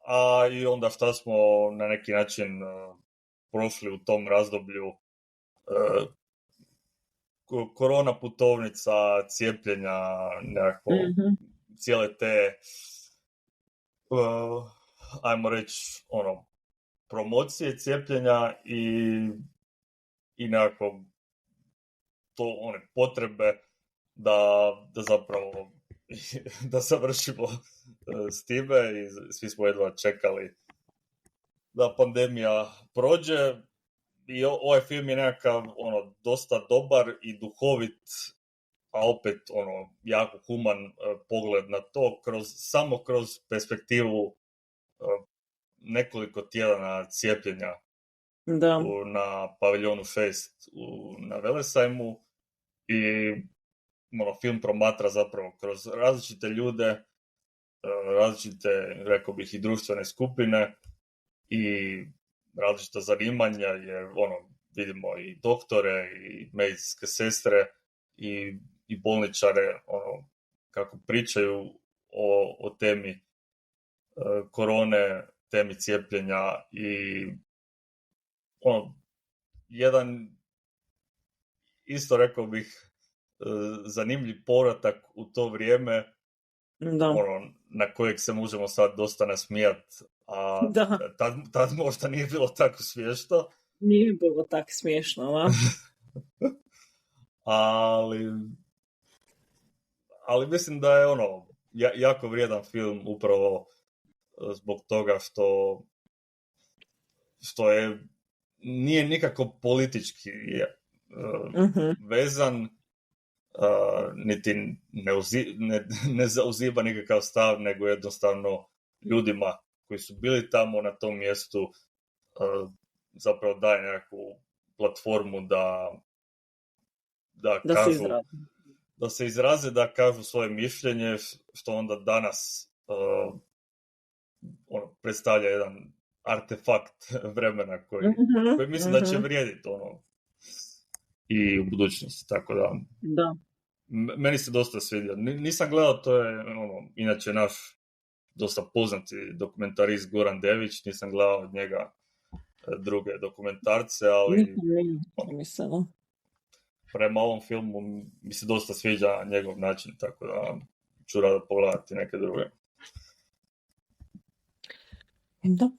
a i onda šta smo na neki način prošli u tom razdoblju korona putovnica, cijepljenja, nekako cijele te ajmo reći promocije cijepljenja i nekako to one potrebe da zapravo da završimo s time i svi smo jedva čekali da pandemija prođe i ovaj film je nekakav dosta dobar i duhovit, a opet jako human pogled na to samo kroz perspektivu nekoliko tjedana cijepljenja na Paviljonu 6 na Velesajmu i film promatra zapravo kroz različite ljude, različite, rekao bih, i društvene skupine i različita zanimanja, jer vidimo i doktore i medicinske sestre i bolničare kako pričaju o temi korone, temi cijepljenja i jedan isto, rekao bih, zanimljiv povratak u to vrijeme na kojeg se možemo sad dosta nasmijati, a tad možda nije bilo tako smiješno. Nije bilo tako smiješno, da. ali mislim da je jako vrijedan film upravo zbog toga što nije nikako politički vezan, niti ne zauzima nikakav stav, nego jednostavno ljudima koji su bili tamo na tom mjestu zapravo daje nekakvu platformu da kažu, da se izraze, da kažu svoje mišljenje, što onda danas predstavlja jedan artefakt vremena koji mislim da će vrijediti ono i u budućnosti, tako da Da. meni se dosta svidio. Nisam gledao, to je ono, inače naš dosta poznati dokumentarist Goran Dević, nisam gledao od njega druge dokumentarce, ali Nisam. Prema ovom filmu mi se dosta sviđa njegov način, tako da ću rado pogledati neke druge. Da.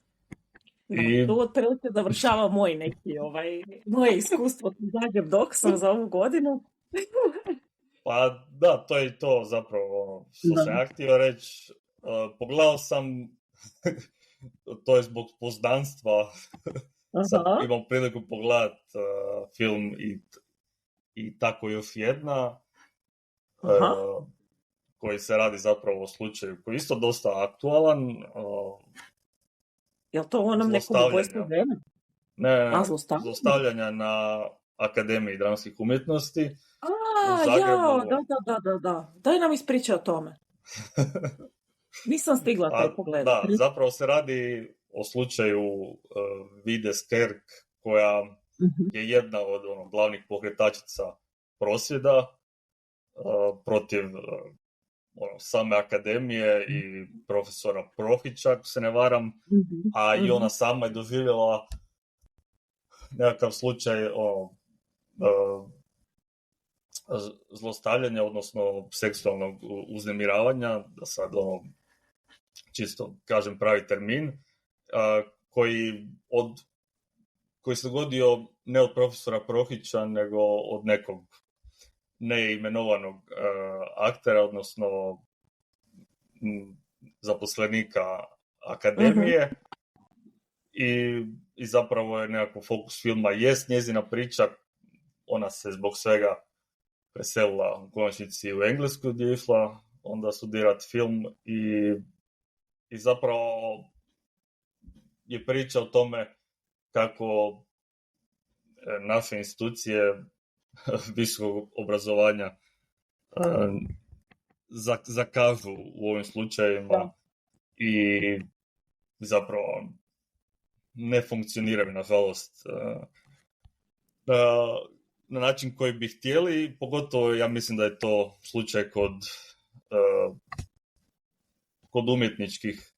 I... Tu otprilike završava moje iskustvo s Zagreb Doksom za ovu godinu. Pa da, to je to zapravo što sam aktivno reći. Pogledao sam, to je zbog poznanstva, sad imam priliku pogledati film i tako još jedna, koji se radi zapravo o slučaju koji je isto dosta aktualan. Je li to u onom nekom ubojstvu žene? Ne, zlostavljanja na Akademiji dramskih umjetnosti. Da. Daj nam ispričaj o tome. Nisam stigla taj pogledati. Da, zapravo se radi o slučaju Vide Skerk, koja je jedna od glavnih pokretačica prosvjeda protiv same akademije i profesora Prohića, ako se ne varam, a i ona sama je doživjela nekakav slučaj zlostavljanja, odnosno seksualnog uznemiravanja, da sad čisto kažem pravi termin, koji se dogodio ne od profesora Prohića, nego od nekog neimenovanog aktera, odnosno zaposlenika akademije. I zapravo je nekako fokus filma jest njezina priča. Ona se zbog svega preselila u konačnici u Englesku gdje je išla onda studirati film i zapravo je priča o tome kako naše institucije visokog obrazovanja zakažu u ovim slučajevima i zapravo ne funkcioniraju, nažalost, na način koji bi htjeli. Pogotovo ja mislim da je to slučaj kod umjetničkih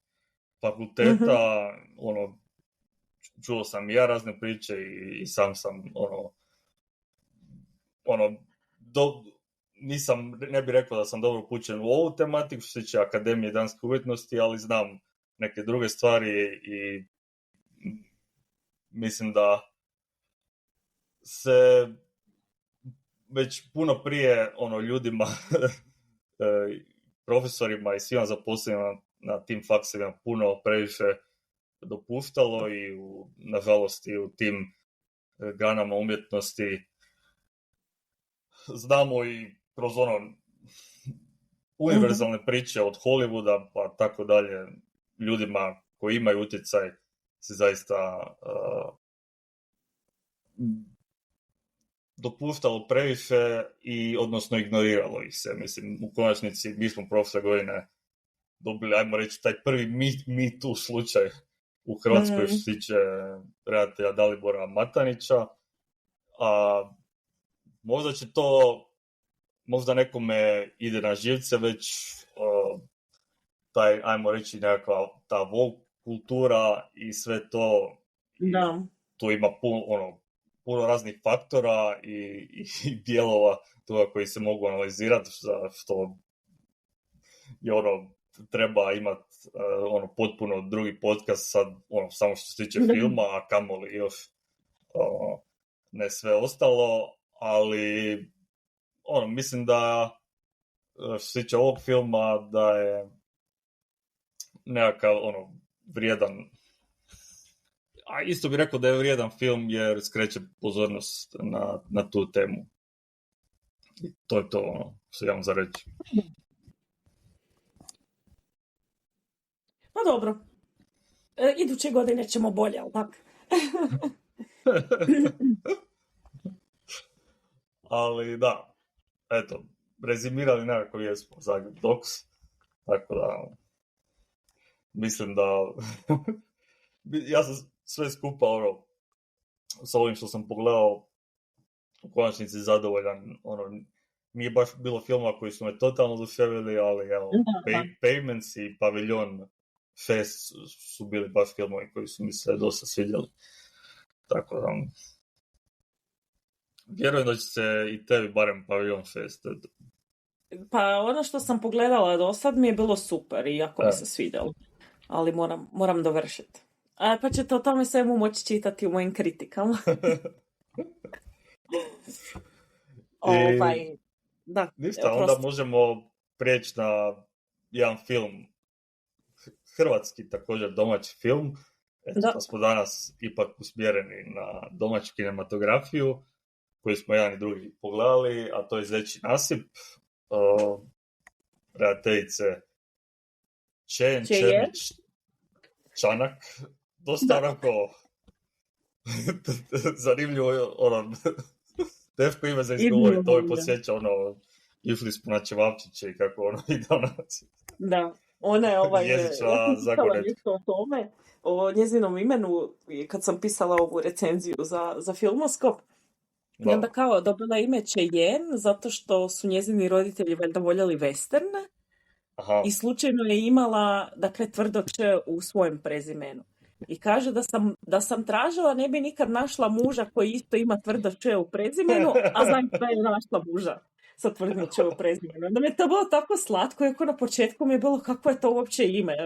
fakulteta. Čuo sam i ja razne priče i sam sam ne bih rekao da sam dobro upućen u ovu tematiku što se tiče Akademije danske umjetnosti, ali znam neke druge stvari i mislim da se već puno prije ljudima, profesorima i svima zaposlenima na tim faksima puno previše dopuštalo i nažalost i u tim granama umjetnosti znamo i kroz univerzalne priče od Hollywooda pa tako dalje, ljudima koji imaju utjecaj se zaista dopuštalo previše i odnosno ignoriralo ih se. Mislim, u konačnici mi smo prošle godine dobili, ajmo reći, taj prvi Me Too slučaj u Hrvatskoj što se tiče redatelja Dalibora Matanića. A možda će to, možda nekome ide na živce već taj, ajmo reći, nekakva ta woke kultura i sve to. Da. Tu ima puno raznih faktora i dijelova toga koji se mogu analizirati, što je treba imati potpuno drugi podcast sad, samo što se tiče filma, a kamoli još ne sve ostalo, ali mislim da što se tiče ovog filma da je nekakav vrijedan, a isto bih rekao da je vrijedan film jer skreće pozornost na tu temu. I to je to što imam za reći. Pa dobro. Iduće godine ćemo bolje, ali tako? Ali da, eto, rezimirali nekako jesmo Zagreb Docs, tako da mislim da ja sam sve skupa, ono, s ovim što sam pogledao, u konačnici zadovoljan, ono, nije baš bilo filmova koji su me totalno oduševili, ali evo, Payments i Pavilion Fest su bili baš filmovi koji su mi se dosta svidjeli. Tako da, vjerujem da će se i tebi barem Pavilion Fest. Pa ono što sam pogledala do sad mi je bilo super i jako mi se svidjelo. Ali moram dovršiti. Pa ćete o tome svemu moći čitati u mojim kritikama. Da, ništa, onda možemo prijeći na jedan film, hrvatski također domaći film. Pa smo danas ipak usmjereni na domaću kinematografiju, koju smo jedan i drugi pogledali, a to je Zečji nasip. Redateljice Černić Čanak. Dosta onako zanimljivo, ono, teško ime za izgovoriti, to mi podsjeća, ono, išli smo na Čevapčiće i kako ono ide ona. Da, ona je jezična zagonetka. O tome, o njezinom imenu, kad sam pisala ovu recenziju za Filmoskop, i onda kao dobila ime Cheyenne, zato što su njezini roditelji valjda voljeli westerne. Aha. I slučajno je imala, dakle, tvrdo Č u svojem prezimenu. I kaže da sam tražila, ne bi nikad našla muža koji isto ima tvrdo Č u prezimenu, a znam da je našla muža sa tvrdim Č u prezimenu. Onda mi je to bilo tako slatko, iako na početku mi je bilo kako je to uopće ime.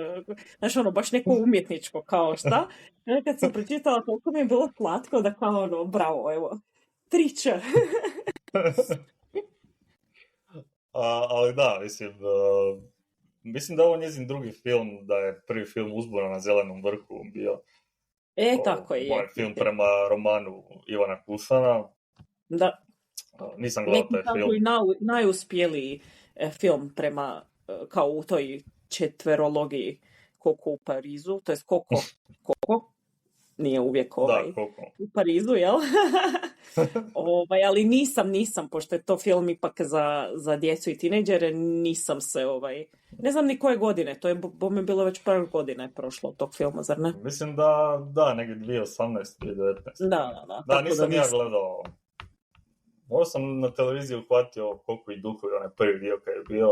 Znaš, ono, baš neko umjetničko, kao šta. I kad sam pročitala, toliko mi je bilo slatko da kao ono, bravo, evo, 3 Č. Ali da, mislim da je ovo njezin drugi film, da je prvi film Uzbuna na zelenom vrhu bio. Tako je. Moj film prema romanu Ivana Kušana. Da. Nisam gledao taj film. Neki najuspjeliji film prema, kao u toj četverologiji Koko u Parizu, to je Koko, nije uvijek u Parizu, jel? Ali nisam, pošto je to film ipak za djecu i tineđere, nisam se, ne znam ni koje godine, to je bome bilo već prve godine prošlo od tog filma, zar ne? Mislim da, negdje 2018, 2019. Da, nisam ja gledao. Možda sam na televiziji uhvatio Koliko i duhovi, onaj prvi dio kad je bio.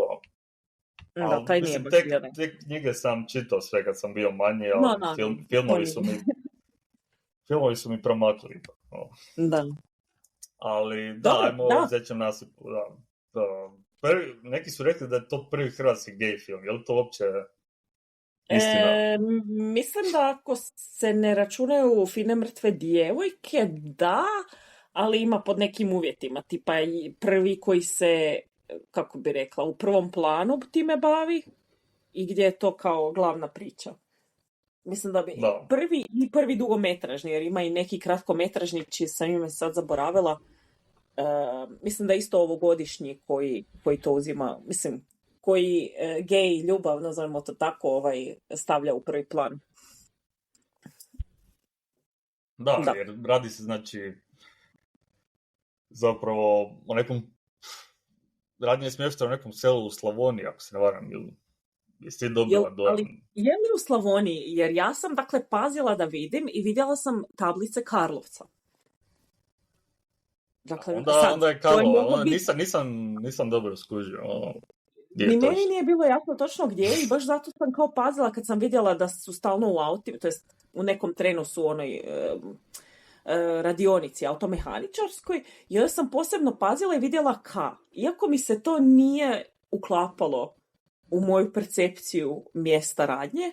Da, taj nije baš te knjige sam čitao sve kad sam bio manji, ali filmovi su mi promakli. Da. Ali ajmo o Zečjem nasipu. Da. Neki su rekli da je to prvi hrvatski gay film. Je li to uopće istina? Mislim da ako se ne računaju Fine mrtve djevojke, da, ali ima pod nekim uvjetima. Tipa prvi koji se, kako bi rekla, u prvom planu time bavi i gdje je to kao glavna priča. Mislim da bi prvi dugometražni, jer ima i neki kratkometražni, čiji sam ime sad zaboravila. Mislim da isto ovogodišnji koji to uzima, mislim, koji gej ljubav, nazovimo to tako, stavlja u prvi plan. Da, jer radi se, znači, zapravo o nekom, radnje je smješteno u nekom selu u Slavoniji, ako se ne varam, ili jesi dobila dojam? Ali je li u Slavoniji? Jer ja sam, dakle, pazila da vidim i vidjela sam tablice Karlovca. Dakle, onda je Karlova, nisam dobro skužio. Ni meni nije bilo jasno točno gdje i baš zato sam kao pazila kad sam vidjela da su stalno u auti, to jest u nekom trenu su onoj radionici automehaničarskoj, i onda sam posebno pazila i vidjela iako mi se to nije uklapalo u moju percepciju mjesta radnje,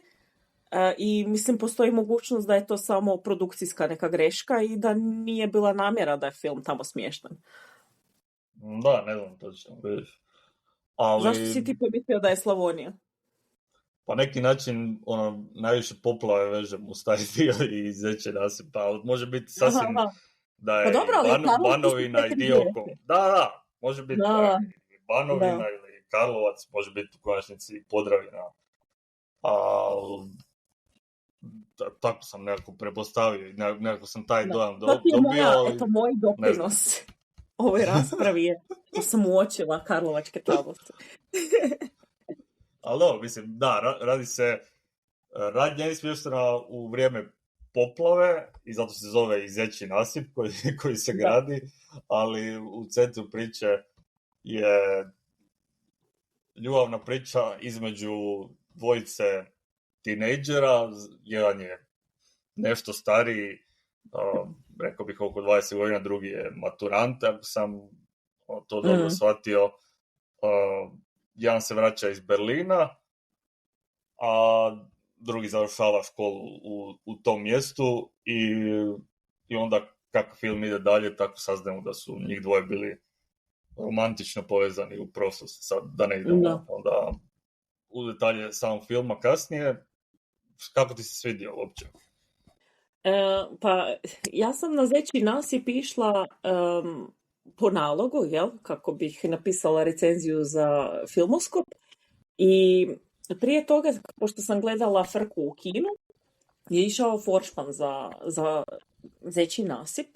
i mislim postoji mogućnost da je to samo produkcijska neka greška i da nije bila namjera da je film tamo smješten. Da, ne znam točno. Ali... Zašto si ti pomislio da je Slavonija? Pa neki način najviše poplave vežem uz taj dio i Zečji nasip, pa može biti sasvim da je Banovina i dio oko. Da, može biti Banovina ili Karlovac, može biti u konačnici Podravina. Tako sam nekako prepostavio, nekako sam taj dojam dobio. Moj doprinos ovoj raspravi je da sam uočila karlovačke tablice. Ali mislim, radi se, radnja je smještena u vrijeme poplave i zato se zove i Zečji nasip koji se gradi, ali u centru priče je ljubavna priča između dvojice tinejdžera. Jedan je nešto stariji, rekao bih oko 20 godina, drugi je maturant, ako sam to dobro shvatio. Jedan se vraća iz Berlina, a drugi završava školu u tom mjestu i onda kako film ide dalje, tako saznamo da su njih dvoje bili romantično povezani u prošlosti. Sad da ne idemo onda u detalje samog filma kasnije. Kako ti se svidio uopće? Pa ja sam na Zečji nasip išla po nalogu, kako bih napisala recenziju za Filmoskop, i prije toga, pošto sam gledala Frku u kinu, je išao Foršpan za Zečji nasip.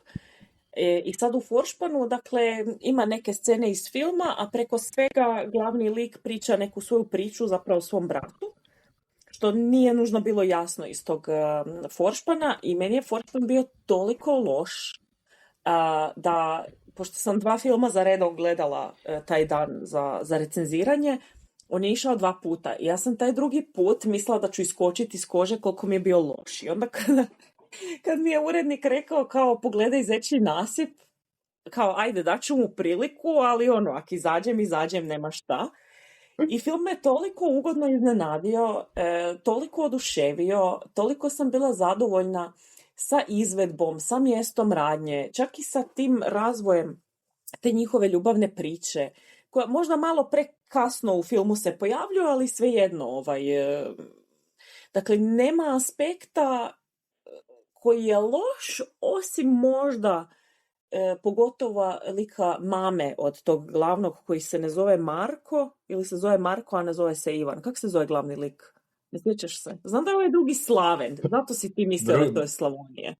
I sad u Foršpanu, dakle, ima neke scene iz filma, a preko svega glavni lik priča neku svoju priču zapravo svom bratu, što nije nužno bilo jasno iz tog Foršpana, i meni je Foršpan bio toliko loš da, pošto sam 2 filma za redom gledala taj dan za recenziranje, on je išao 2 puta. I ja sam taj drugi put mislila da ću iskočiti iz kože koliko mi je bio loš. I onda kad mi je urednik rekao kao pogledaj Zečji nasip, kao ajde daću mu priliku, ali ako izađem, nema šta. I film me toliko ugodno iznenadio, toliko oduševio, toliko sam bila zadovoljna sa izvedbom, sa mjestom radnje, čak i sa tim razvojem te njihove ljubavne priče, koja možda malo prekasno u filmu se pojavljuje, ali svejedno. Dakle, nema aspekta koji je loš, osim možda pogotovo lika mame od tog glavnog koji se ne zove Marko, ili se zove Marko, a ne zove se Ivan. Kako se zove glavni lik? Ne sjećaš se? Znam da je ovaj drugi Slaven, zato si ti mislila da to je Slavonije.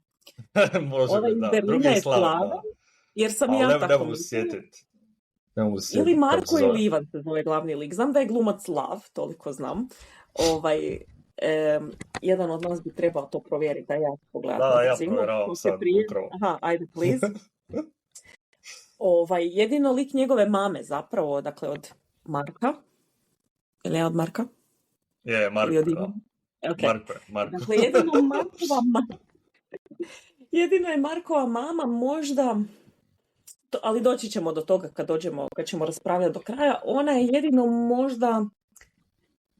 Može ovaj da, drugi je Slaven, jer sam ja tako ne mogu sjetiti. Ili Marko ili Ivan se zove glavni lik. Znam da je glumac Lav, toliko znam. Jedan od nas bi trebao to provjeriti, a ja pogledam. Da, ja provjeravam sad upravo. Aha, ajde, please. Jedino lik njegove mame zapravo, dakle od Marka. Ili je od Marka? Je, Marko, da. Okay. Marko. Dakle, jedino je Markova mama možda, ali doći ćemo do toga kad ćemo raspravljati do kraja. Ona je jedino možda,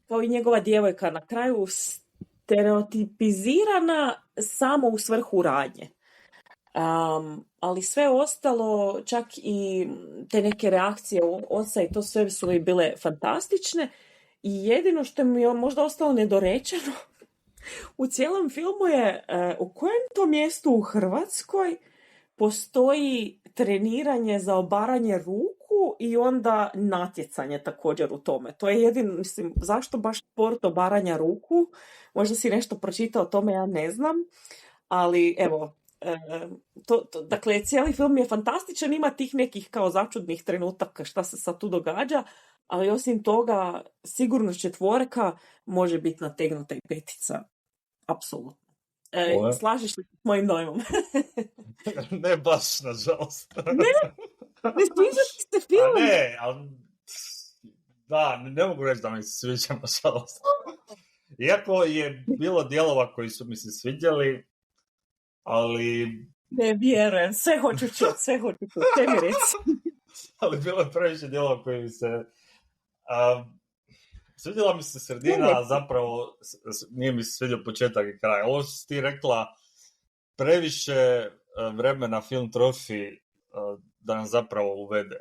kao i njegova djevojka na kraju, stereotipizirana samo u svrhu radnje. Ali sve ostalo, čak i te neke reakcije oca i to sve su mi bile fantastične, i jedino što mi je možda ostalo nedorečeno u cijelom filmu je u kojem to mjestu u Hrvatskoj postoji treniranje za obaranje ruku i onda natjecanje također u tome. To je jedino, mislim, zašto baš sport obaranja ruku? Možda si nešto pročitao o tome, ja ne znam, ali evo, dakle, cijeli film je fantastičan, ima tih nekih kao začudnih trenutaka šta se sad tu događa, ali osim toga, sigurno 4 može biti nategnuta i 5. Apsolutno. Slažeš li s mojim dojmom? Ne baš, nažalost. Ne sviđa ti se film? Ne, ali... Da, ne mogu reći da mi se sviđa, nažalost. Iako je bilo dijelova koji su mi se sviđali, ali... Ne vjerujem, sve hoću čuti, sve mi reci. Ali bilo je previše dijelova koji mi se... Svidjela mi se sredina, a zapravo nije mi se svidio početak i kraj. Ovo što si ti rekla, previše vremena film troši da nam zapravo uvede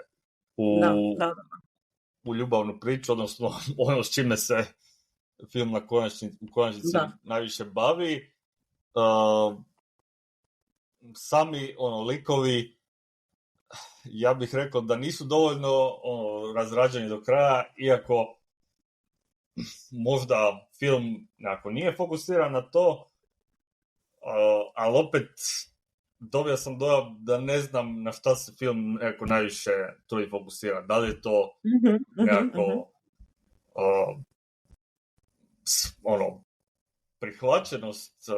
u ljubavnu priču, odnosno ono s čime se film u konačnici najviše bavi. Sami likovi, ja bih rekao da nisu dovoljno razrađeni do kraja, iako možda film nekako nije fokusiran na to, ali opet dobio sam dojam da ne znam na šta se film nekako najviše trudi fokusira. Da li je to nekako prihvaćenost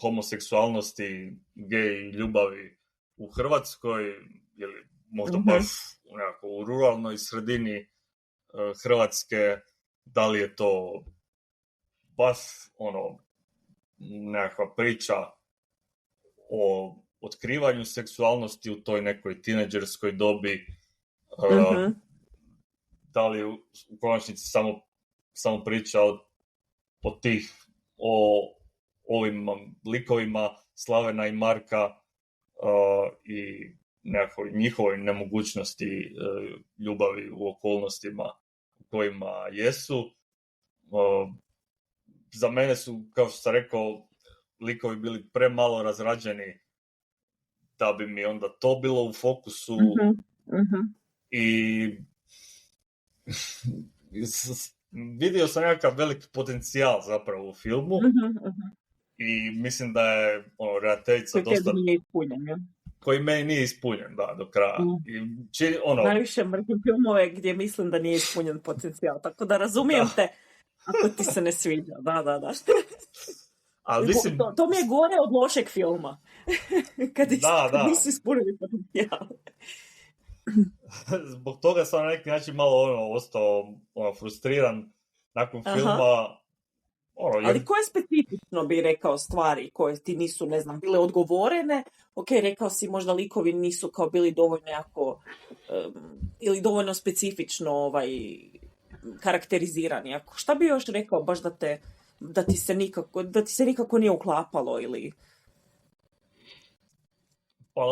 homoseksualnosti, gej ljubavi u Hrvatskoj, ili možda baš nekako u ruralnoj sredini Hrvatske, da li je to baš nekakva priča o otkrivanju seksualnosti u toj nekoj tineđerskoj dobi, da li u konačnici samo priča o ovim likovima Slavena i Marka i nekakvoj njihovoj nemogućnosti ljubavi u okolnostima u kojima jesu. Za mene su, kao što sam rekao, likovi bili premalo razrađeni da bi mi onda to bilo u fokusu. I vidio sam nekakav veliki potencijal zapravo u filmu. I mislim da je redateljica dosta... koji meni nije ispunjen, da, do kraja. Najviše mrzim filmove gdje mislim da nije ispunjen potencijal, tako da razumijem te ako ti se ne sviđa. Da. Ali mislim... to mi je gore od lošeg filma. kad nisi ispunili potencijal. Zbog toga sam na neki način malo ostao frustriran nakon filma. Ali koje specifično bi rekao stvari koje ti nisu, ne znam, bile odgovorene? Ok, rekao si možda likovi nisu kao bili dovoljno jako ili dovoljno specifično karakterizirani. Šta bi još rekao baš da ti se nikako nije uklapalo ili... Pa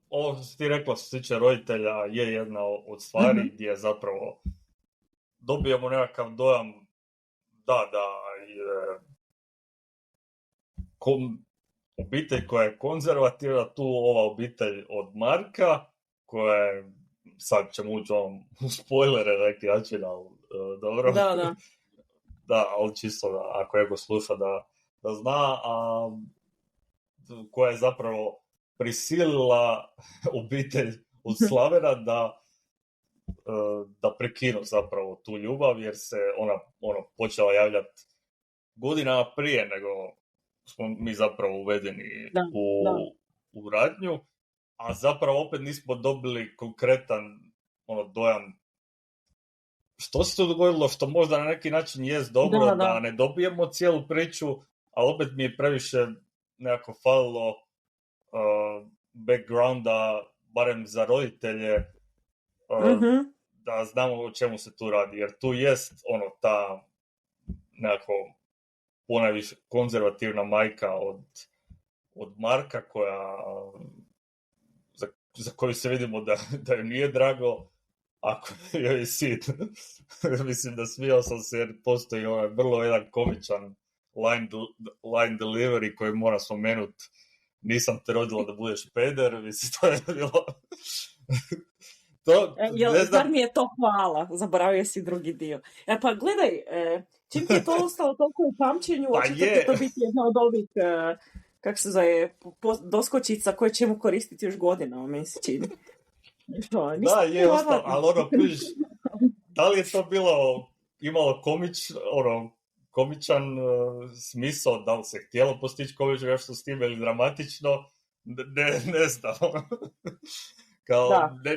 ovo što ti rekla što se tiče roditelja je jedna od stvari gdje zapravo dobijemo nekakav dojam da je obitelj koja je konzervativna, tu ova obitelj od Marka, koja je, sad ćemo ući u spoilere neki način, ali dobro. Da. Da, ali čisto da, ako je go sluša da zna, koja je zapravo prisilila obitelj od Slavena da prekinu zapravo tu ljubav, jer se ona počela javljati godinama prije nego smo mi zapravo uvedeni u radnju, a zapravo opet nismo dobili konkretan dojam što se to dogodilo, što možda na neki način jest dobro da ne dobijemo cijelu priču, ali opet mi je previše nekako falilo backgrounda, barem za roditelje, da znamo o čemu se tu radi, jer tu jest ta nekako ponajviše konzervativna majka od Marka, za koju se vidimo da joj nije drago ako joj je sin. Mislim da smijao sam se jer postoji vrlo jedan komičan line delivery koji moram spomenuti. Nisam te rodila da budeš peder, mislim, to je bilo... Zar mi je to hvala? Zaboravio si drugi dio. Pa gledaj, čim ti je to ostalo toliko u pamćenju, očito će to biti jedna od ovih, kako se zove, doskočica koje ćemo koristiti još godinama, meni se čini. Da, je ostalo, ali da li je to imalo komičan smisao, da li se htjelo postići komično nešto s time ili dramatično, ne znam.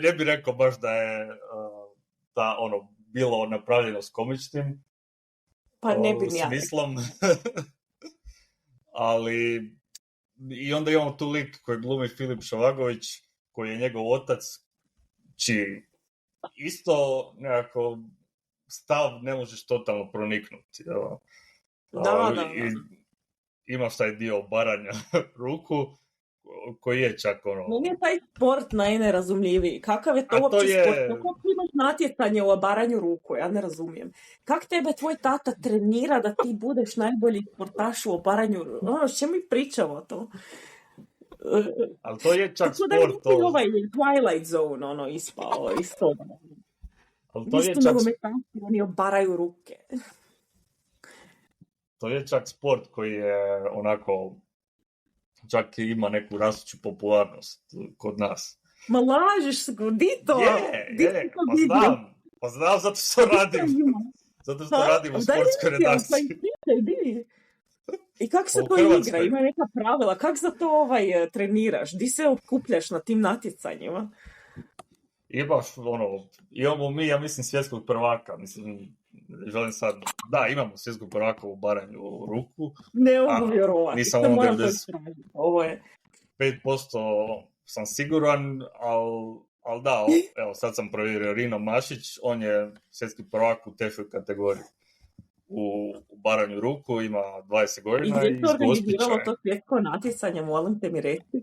Ne bi rekao baš da je bilo napravljeno s komičnim smislom. Ali i onda imamo tu lik koji glumi Filip Šovagović, koji je njegov otac, čiji isto nekako stav ne možeš totalno proniknuti. Da. Imaš taj dio obaranja ruku, koji je čak Meni je taj sport najnerazumljiviji. Kakav je to uopće sport? Kako imaš natjecanje u obaranju ruku? Ja ne razumijem. Kak tebe tvoj tata trenira da ti budeš najbolji sportaš u obaranju ruku? S čemu mi pričamo to? Ali to je čak sport. Tako da je ovaj Twilight Zone ispao iz toga. Ali to je čak... Oni obaraju ruke. To je čak sport koji je onako... čak ima neku rastuću popularnost kod nas. Ma lažeš, di to? Pa znam, zato što radim u sportskoj redakciji. I kako se U to igra? Hrvatskoj. Ima neka pravila. Kako za to treniraš? Di se okupljaš na tim natjecanjima? Imamo mi, ja mislim, svjetskog prvaka, mislim, želim sad, da, imamo svjetskog prvaka u baranju ruku, Ne mogu vjerovati. nisam To ono moram to istražiti. Ovo je... 5% sam siguran, ali da, evo sad sam provjerio Rino Mašić, on je svjetski prvak u teškoj kategoriji. U baranju ruku, ima 20 godina I i gdje se organiziralo Gospića. to svjetsko natjecanje, molim te mi reći.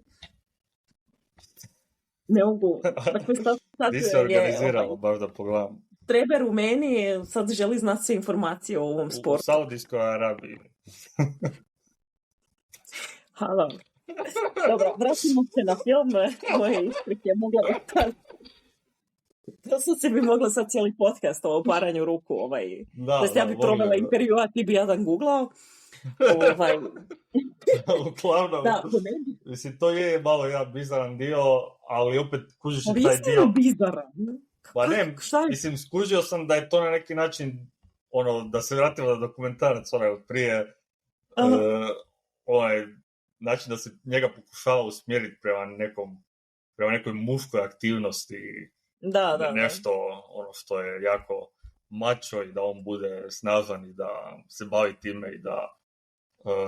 Ne mogu. Dakle, sad Gdje se organiziralo, baš da pogledam. Treber u meni sad želi znati sve informacije o ovom sportu. U Saudijskoj Arabiji. Halo. Dobro, vratimo se na film. Moje isprike mogla bi... To se bi mogla sad cijeli podcast o paranju ruku. Ja bi provela intervju, a ti bi jadan googlao. Uglavnom, da, mislim, to je malo jedan bizaran dio, ali opet kužiš i taj dio. Je bizaran. Pa ne, mislim, skužio sam da je to na neki način, da se vratimo na dokumentarac, od prije, način da se njega pokušava usmjeriti prema nekoj muškoj aktivnosti, nešto, što je jako mačo i da on bude snažan i da se bavi time i da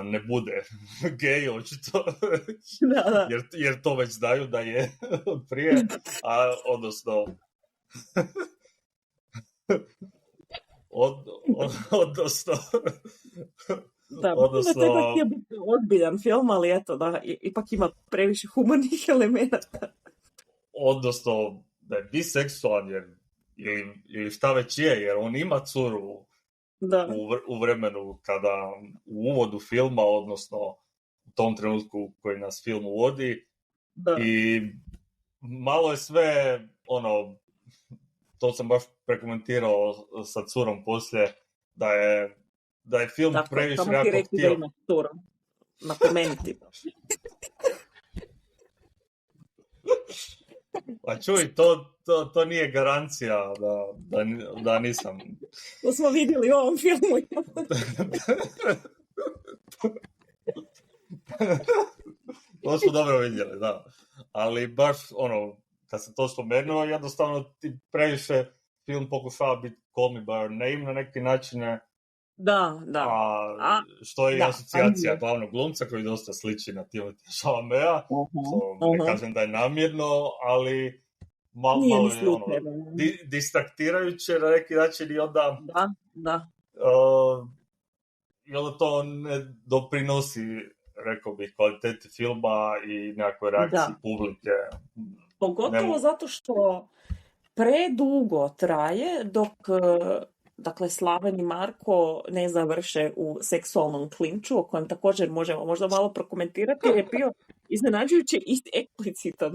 ne bude gej, očito, jer to već znaju da je od prije, odnosno odnosno to ipak je biti odbiljan film, ali eto, da, ipak ima previše humornih elemenata. Odnosno, da je biseksualan, ili šta već je, jer on ima curu u vremenu kada u uvodu filma, odnosno u tom trenutku koji nas film uvodi. I malo je sve, to sam baš prekomentirao sa curom poslije, da je film previše jako htio. Napomenuti. Pa čuj, to nije garancija da nisam. To smo vidjeli u ovom filmu. To smo dobro vidjeli, da. Ali baš, kad sam to spomenuo, jednostavno ti previše film pokušava biti Call Me By Your Name na neki način. Da. Što je asocijacija glavnog glumca koji dosta sliči na Timothée Chalamea. Ne kažem da je namjerno, ali malo je distraktirajuće na neki način i onda... Da. I onda to ne doprinosi, rekao bih, kvaliteti filma i nekakve reakciji publike. Pogotovo zato što predugo traje dok... Dakle, Slaven i Marko ne završe u seksualnom klinču, o kojem također možemo možda malo prokomentirati, jer je bio iznenađujuće eksplicitan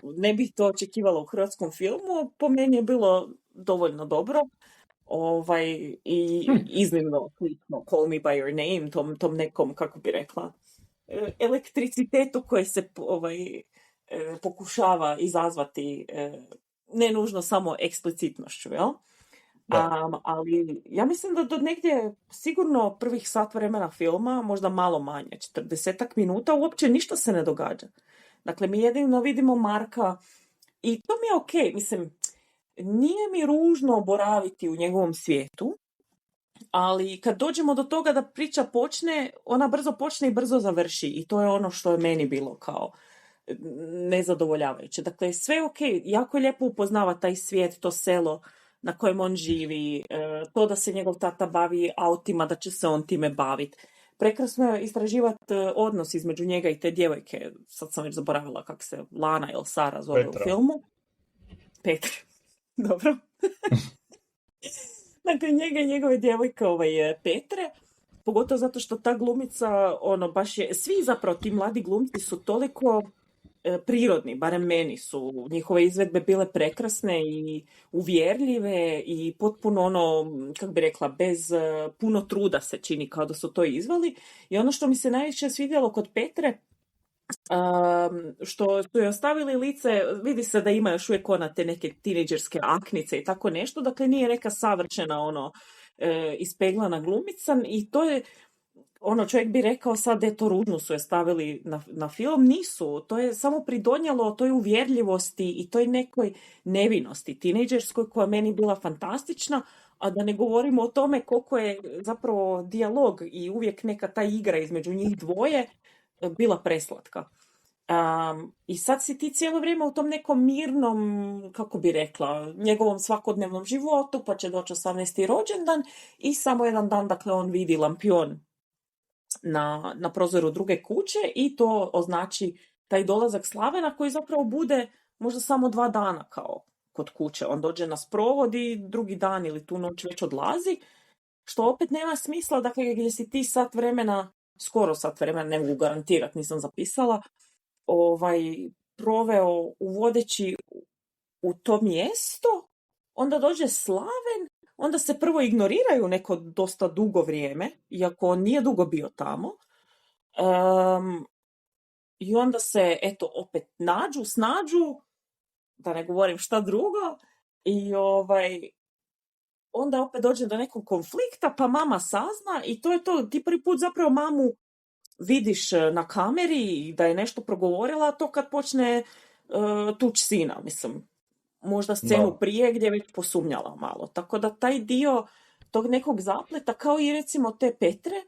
ne bih to očekivala u hrvatskom filmu, po meni je bilo dovoljno dobro i iznimno slično Call Me By Your Name, tom nekom, kako bi rekla, elektricitetu koji se pokušava izazvati ne nužno samo eksplicitnošću, jel? Ali ja mislim da do negdje sigurno prvih sat vremena filma, možda malo manje, 40 minuta, uopće ništa se ne događa. Dakle, mi jedino vidimo Marka i to mi je okej. Mislim, nije mi ružno boraviti u njegovom svijetu, ali kad dođemo do toga da priča počne, ona brzo počne i brzo završi i to je ono što je meni bilo kao nezadovoljavajuće. Dakle, sve je okej, jako je lijepo upoznava taj svijet, to selo na kojem on živi, to da se njegov tata bavi autima, da će se on time baviti. Prekrasno je istraživati odnos između njega i te djevojke. Sad sam već zaboravila kako se Lana ili Sara zove Petra. U filmu. Petra. Dobro. Dakle, njega i njegove djevojke Petre. Pogotovo zato što ta glumica, baš je... Svi zapravo ti mladi glumci su toliko prirodni, barem meni su njihove izvedbe bile prekrasne i uvjerljive i potpuno kako bi rekla, bez puno truda se čini kao da su to izvali. I ono što mi se najviše svidjelo kod Petre, što su joj ostavili lice, vidi se da ima još uvijek te neke tinejdžerske aknice i tako nešto, dakle nije neka savršena ispeglana glumica i to je ono čovjek bi rekao sad eto ružnu su je stavili na film, nisu, to je samo pridonijelo toj uvjerljivosti i toj nekoj nevinosti tinejdžerskoj koja je meni bila fantastična, a da ne govorimo o tome koliko je zapravo dijalog i uvijek neka ta igra između njih dvoje bila preslatka. I sad si ti cijelo vrijeme u tom nekom mirnom, kako bi rekla, njegovom svakodnevnom životu, pa će doći 18. rođendan i samo jedan dan, dakle, on vidi lampion na prozoru druge kuće i to označi taj dolazak Slavena koji zapravo bude možda samo 2 dana kao kod kuće. On dođe na sprovod i drugi dan ili tu noć već odlazi, što opet nema smisla, dakle, gdje si ti sat vremena, skoro sat vremena, ne mogu garantirati, nisam zapisala, proveo uvodeći u to mjesto, onda dođe Slaven, onda se prvo ignoriraju neko dosta dugo vrijeme, iako on nije dugo bio tamo, i onda se, eto, opet snađu, da ne govorim šta drugo, i onda opet dođe do nekog konflikta, pa mama sazna i to je to, ti prvi put zapravo mamu vidiš na kameri i da je nešto progovorila, a to kad počne tuć sina, mislim, možda scenu prije gdje je već posumnjala malo. Tako da taj dio tog nekog zapleta, kao i recimo te Petre,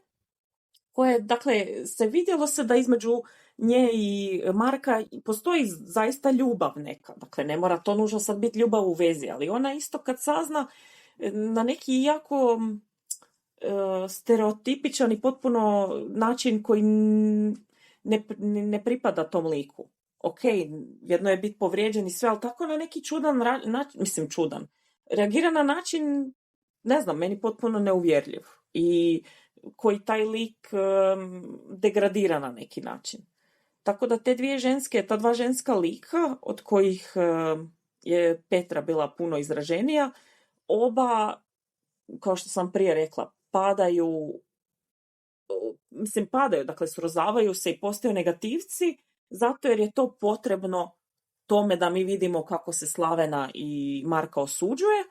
koje, dakle, se vidjelo se da između nje i Marka postoji zaista ljubav neka. Dakle, ne mora to nužno sad biti ljubav u vezi, ali ona isto kad sazna na neki jako stereotipičan i potpuno način koji ne pripada tom liku. Ok, jedno je biti povrijeđen i sve, ali tako na neki čudan način, čudan. Reagira na način, ne znam, meni potpuno neuvjerljiv. I koji taj lik degradira na neki način. Tako da ta dva ženska lika, od kojih je Petra bila puno izraženija, oba, kao što sam prije rekla, padaju, dakle srozavaju se i postaju negativci, zato jer je to potrebno tome da mi vidimo kako se Slavena i Marka osuđuje.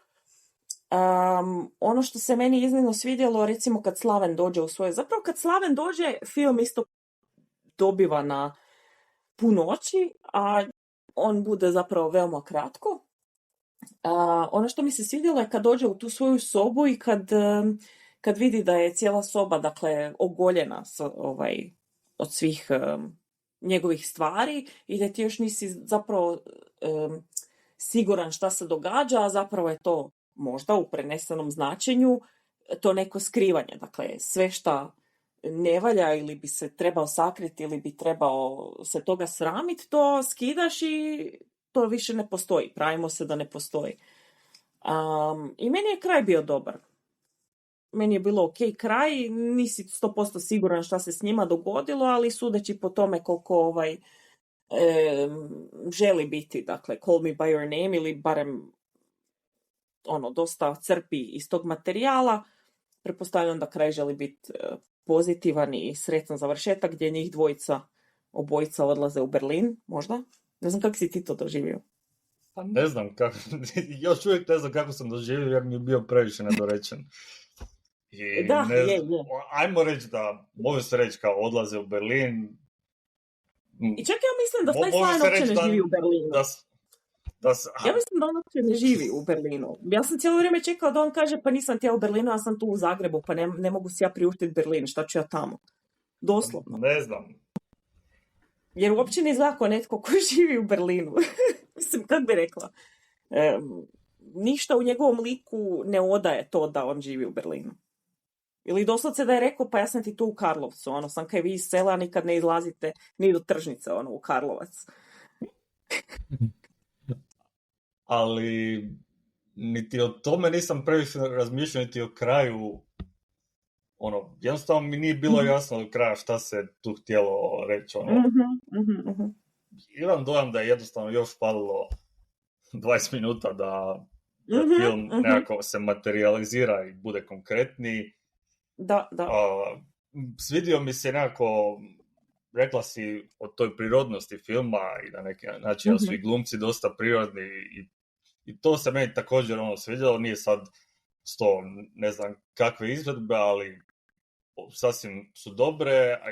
Ono što se meni iznimno svidjelo, recimo kad Slaven dođe u svoje... Zapravo kad Slaven dođe, film isto dobiva na punoći, a on bude zapravo veoma kratko. Ono što mi se svidjelo je kad dođe u tu svoju sobu i kad vidi da je cijela soba, dakle, ogoljena od svih njegovih stvari i da ti još nisi zapravo siguran šta se događa, a zapravo je to možda u prenesenom značenju to neko skrivanje. Dakle, sve šta ne valja ili bi se trebao sakriti ili bi trebao se toga sramiti, to skidaš i to više ne postoji. Pravimo se da ne postoji. I meni je kraj bio dobar. Meni je bilo ok kraj, nisi 100% siguran šta se s njima dogodilo, ali sudeći po tome koliko želi biti, dakle, Call Me By Your Name, ili barem dosta crpi iz tog materijala, pretpostavljam da kraj želi biti pozitivan i sretan završetak, gdje njih obojica odlaze u Berlin, možda? Ne znam kako si ti to doživio. Pa ne znam kako, još uvijek ne znam kako sam doživio jer mi je bio previše nedorečen. I da, je. Ajmo reći da, može se reći kao odlaze u Berlin. I čak ja mislim da taj Slaven uopće ne živi u Berlinu. Ja mislim da on uopće ne živi u Berlinu. Ja sam cijelo vrijeme čekao da on kaže pa nisam ti ja u Berlinu, ja sam tu u Zagrebu, pa ne mogu si ja priuštiti Berlin, šta ću ja tamo? Doslovno. Ne znam. Jer uopće ne izgleda kao netko koji živi u Berlinu. Mislim, kako bi rekla. Ništa u njegovom liku ne odaje to da on živi u Berlinu. Ili doslovce da je rekao, pa ja sam ti tu u Karlovcu, sam kaj vi iz sela nikad ne izlazite ni do tržnice, u Karlovac. Ali niti o tome nisam previše razmišljao, niti o kraju. Jednostavno mi nije bilo jasno do kraja šta se tu htjelo reći. Imam dojam da je jednostavno još falilo 20 minuta da film nekako se materializira i bude konkretniji. Da. Svidio mi se nekako, rekla si o toj prirodnosti filma i na neki način svi glumci dosta prirodni i to se meni također svidjelo, nije sad ne znam kakve izvedbe, ali sasvim su dobre, a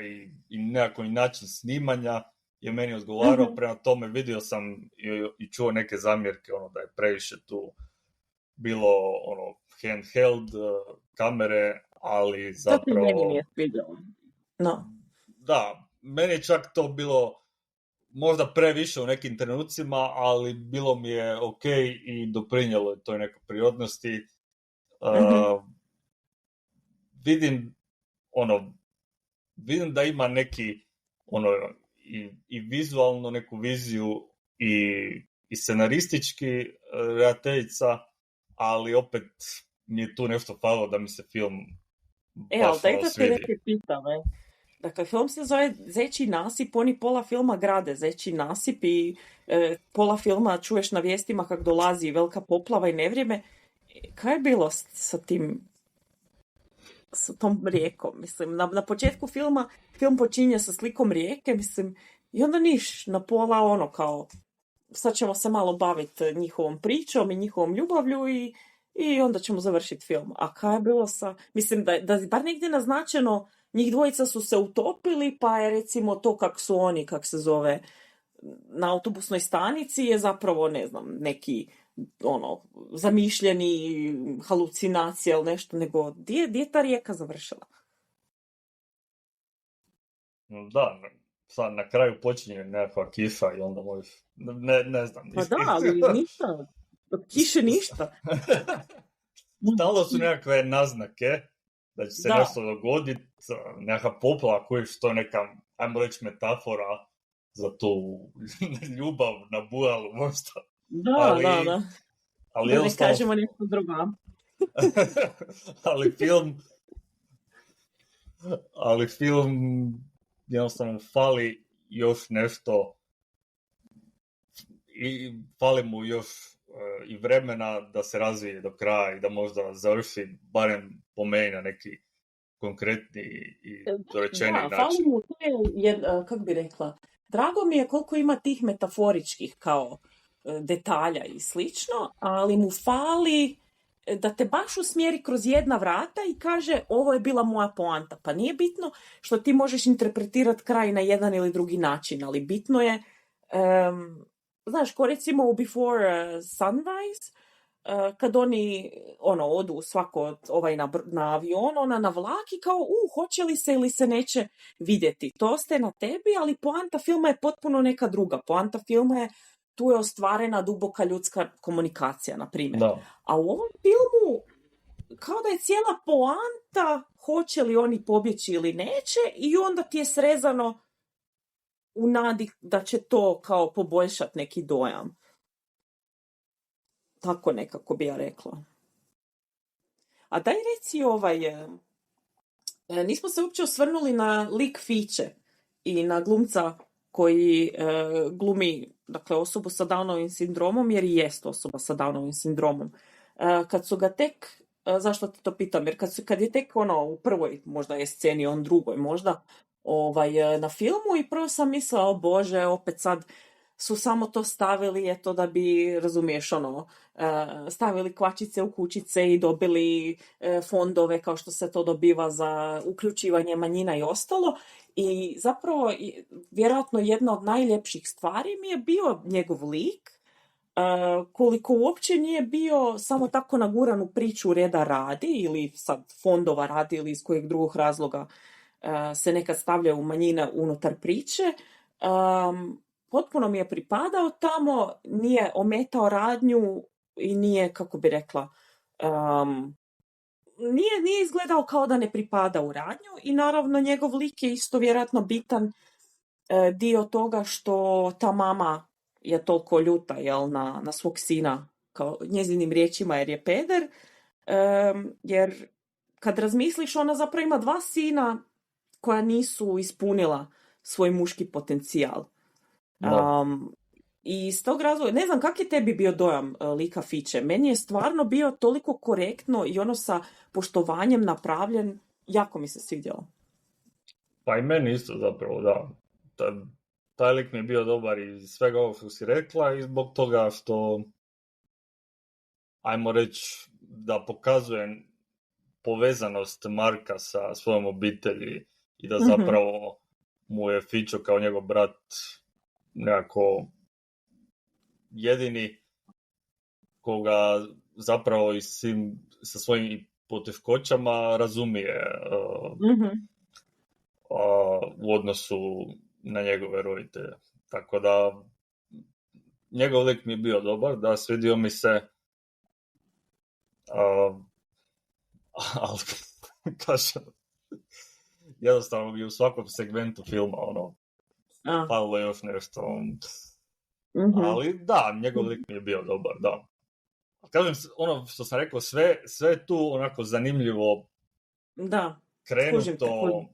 i nekako i način snimanja je meni odgovarao, prema tome vidio sam i čuo neke zamjerke, da je previše tu bilo handheld kamere, ali zapravo... To ti meni nije svidjelo. No. Da, meni je čak to bilo možda previše u nekim trenucima, ali bilo mi je ok i doprinjelo je toj nekoj prirodnosti. Vidim da ima neki i vizualno neku viziju i scenaristički redateljica, ali opet mi je tu nešto falilo da mi se film baš ali da svidi. te pitam, Dakle, film se zove Zečji nasip, oni pola filma grade Zečji nasip i pola filma čuješ na vijestima kako dolazi velika poplava i nevrijeme. Kaj je bilo sa tom rijekom? Mislim, na početku film počinje sa slikom rijeke, mislim, i onda niš, na pola kao, sad ćemo se malo baviti njihovom pričom i njihovom ljubavlju i onda ćemo završiti film. A kaj je bilo mislim, da bar negdje naznačeno, njih dvojica su se utopili, pa je recimo to kak su oni, kak se zove, na autobusnoj stanici je zapravo, ne znam, neki zamišljeni halucinacija ili nešto, nego gdje je ta rijeka završila? Da, sad na kraju počinje nekakva kiša i onda možeš, ne znam. Pa da, ali ništa, kiše ništa. Stalno su nekakve naznake da će se nešto dogoditi, nekakva poplava koja što je neka, ajmo reći, metafora za tu ljubav na bujalu možda. Da. Ali da ne kažemo nešto drugo. ali film jednostavno fali još nešto i fali mu još i vremena da se razvije do kraja i da možda završi barem po meni na neki konkretni i dorečeni način. Fali mu to kako bi rekla, drago mi je koliko ima tih metaforičkih kao detalja i slično, ali mu fali da te baš usmjeri kroz jedna vrata i kaže ovo je bila moja poanta. Pa nije bitno što ti možeš interpretirati kraj na jedan ili drugi način, ali bitno je znaš, ko recimo u Before Sunrise, kad oni odu svako na avion, ona na vlak i kao, hoće li se ili se neće vidjeti. To ostaje na tebi, ali poanta filma je potpuno neka druga. Poanta filma je, tu je ostvarena duboka ljudska komunikacija, na primjer. Da. A u ovom filmu, kao da je cijela poanta, hoće li oni pobjeći ili neće, i onda ti je srezano u nadi da će to kao poboljšati neki dojam. Tako nekako bi ja rekla. A daj reci nismo se uopće osvrnuli na lik Fiće i na glumca koji glumi, dakle, osobu sa Downovim sindromom, jer i jest osoba sa Downovim sindromom. Kad su ga tek, zašto te to pitam, jer kad je tek u prvoj možda je sceni, on drugoj možda, na filmu, i prvo sam mislila, o Bože, opet sad su samo to stavili, eto, da bi, razumiješ, stavili kvačice u kućice i dobili fondove kao što se to dobiva za uključivanje manjina i ostalo. I zapravo, vjerojatno jedna od najljepših stvari mi je bio njegov lik, koliko uopće nije bio samo tako naguran u priču reda radi, ili sad fondova radi, ili iz kojeg drugog razloga se nekad stavljaju manjine unutar priče. Potpuno mi je pripadao tamo, nije ometao radnju i nije, kako bi rekla, nije izgledao kao da ne pripada u radnju, i naravno njegov lik je isto vjerojatno bitan dio toga što ta mama je toliko ljuta, jel, na svog sina, kao njezinim riječima, jer je peder, jer kad razmisliš, ona zapravo ima 2 sina koja nisu ispunila svoj muški potencijal. I iz tog razloga, ne znam kak je tebi bio dojam lika Fiće. Meni je stvarno bio toliko korektno i sa poštovanjem napravljen, jako mi se svidjelo. Pa i meni isto zapravo, da. Taj lik mi je bio dobar iz svega ovo što si rekla, i zbog toga što, ajmo reći, da pokazuje povezanost Marka sa svojom obitelji i da zapravo mu je Fićo kao njegov brat nekako jedini koga zapravo i sa svojim poteškoćama razumije u odnosu na njegove roditelje. Tako da njegov lik mi je bio dobar, da svidio mi se, ali kažem, jednostavno bi u svakom segmentu filma falilo još nešto. Ali da, njegov lik mi je bio dobar, da. Kažem, ono što sam rekao, sve je tu onako zanimljivo krenuto.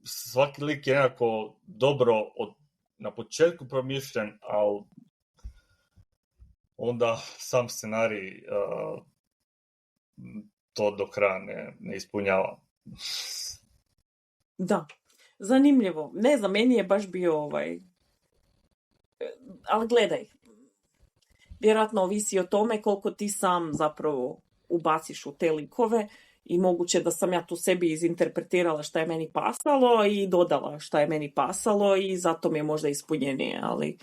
Svaki lik je nekako dobro na početku promišljen, ali onda sam scenarij to do kraja ne ispunjava. Da, zanimljivo. Ne znam, meni je baš bio ali gledaj, vjerojatno ovisi o tome koliko ti sam zapravo ubaciš u te likove i moguće da sam ja tu sebi izinterpretirala šta je meni pasalo i dodala šta je meni pasalo i zato mi je možda ispunjenije, ali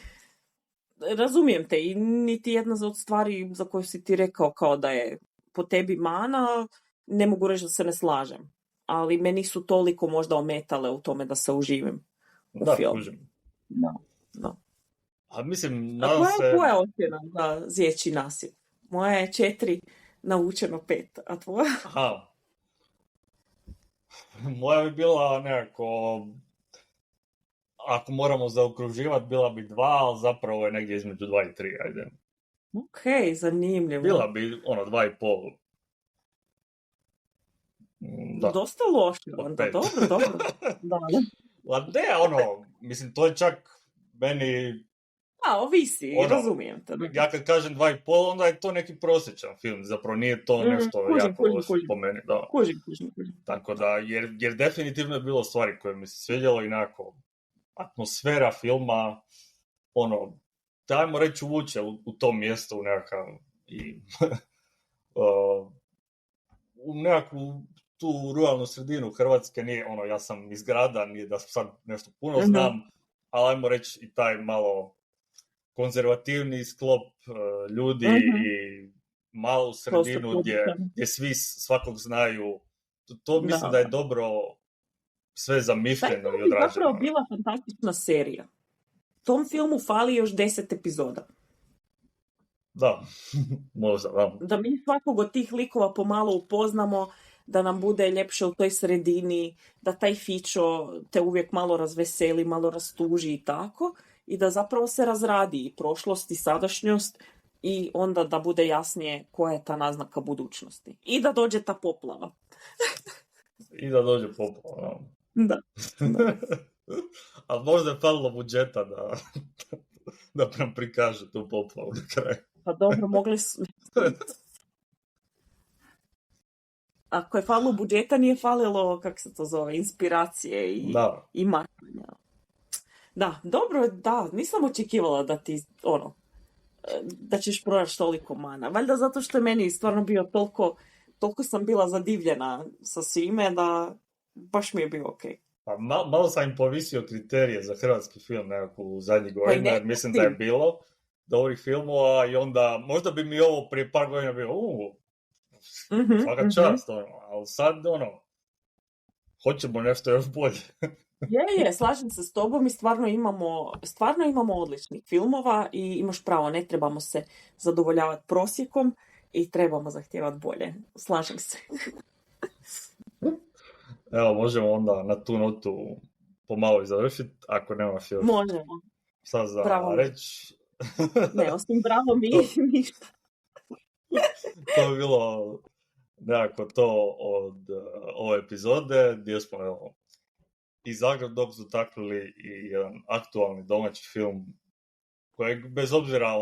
razumijem te i niti jedna od stvari za koju si ti rekao kao da je po tebi mana, ne mogu reći da se ne slažem, ali me nisu toliko možda ometale u tome da se uživim u film. Da. A mislim, Koja je ocjena za Zječji nasip? Moja je 4, naučeno 5, a tvoja? Aha. Moja bi bila nekako, ako moramo zaokruživati, bila bi 2, ali zapravo je negdje između 2 i 3, ajde. Ok, zanimljivo. Bila bi 2,5. Da. Dosta loše, onda, dobro. Da. Mislim, to je čak meni... ovisi, razumijem te. Ja kad kažem 2,5, onda je to neki prosječan film, zapravo nije to nešto jako loše po meni. Da. Kužim. Tako da, jer definitivno je bilo stvari koje mi se svidjelo i nekako atmosfera filma, dajmo reći uvuče u tom mjestu u nekakav i u nekakvu tu ruralnu sredinu Hrvatske, nije ja sam iz grada, nije da sad nešto puno znam, ali ajmo reći i taj malo konzervativni sklop ljudi i malu sredinu gdje svi svakog znaju. To mislim da je dobro sve zamišljeno i odrađeno. To je zapravo bila fantastična serija. Tom filmu fali još 10 epizoda. Da, možda, da. Da mi svakog od tih likova pomalo upoznamo, da nam bude ljepše u toj sredini, da taj Fićo te uvijek malo razveseli, malo rastuži i tako, i da zapravo se razradi i prošlost i sadašnjost i onda da bude jasnije koja je ta naznaka budućnosti. I da dođe ta poplava. Da. Ali možda je falilo budžeta da nam prikaže tu poplavu do kraja. Pa dobro, mogli su... Ako je falilo budžeta, nije falilo, kako se to zove, inspiracije i markanja. Da, dobro, da, nisam očekivala da ti, da ćeš pronaći toliko mana. Valjda zato što je meni stvarno bio toliko sam bila zadivljena sa svime da baš mi je bio okej. Pa malo sam im povisio kriterije za hrvatski film nekako u zadnjih godina, jer mislim da je bilo dobrih filmova i onda možda bi mi ovo prije par godina bio svaka čast, ali sad hoćemo nešto još bolje. Je, slažem se s tobom i stvarno imamo odličnih filmova i imaš pravo, ne trebamo se zadovoljavati prosjekom i trebamo zahtijevati bolje. Slažem se. Evo, možemo onda na tu notu pomalo i završiti, ako nemaš još. Možemo. Sad za reći. Ne, osim bravo mi ništa. To bi bilo nekako to od ove epizode, gdje smo i Zagreb Dogs dotaknuli i jedan aktualni domaći film kojeg bez obzira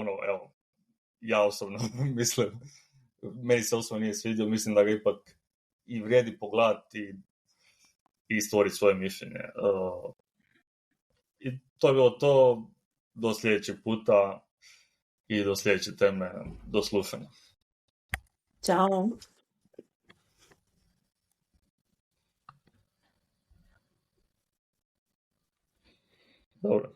ja osobno mislim, meni se osobno nije svidio, mislim da ga ipak i vrijedi pogledati i stvoriti svoje mišljenje. I to je bilo to, do sljedećeg puta i do sljedeće teme, do slušanja. Ćao. Dobro.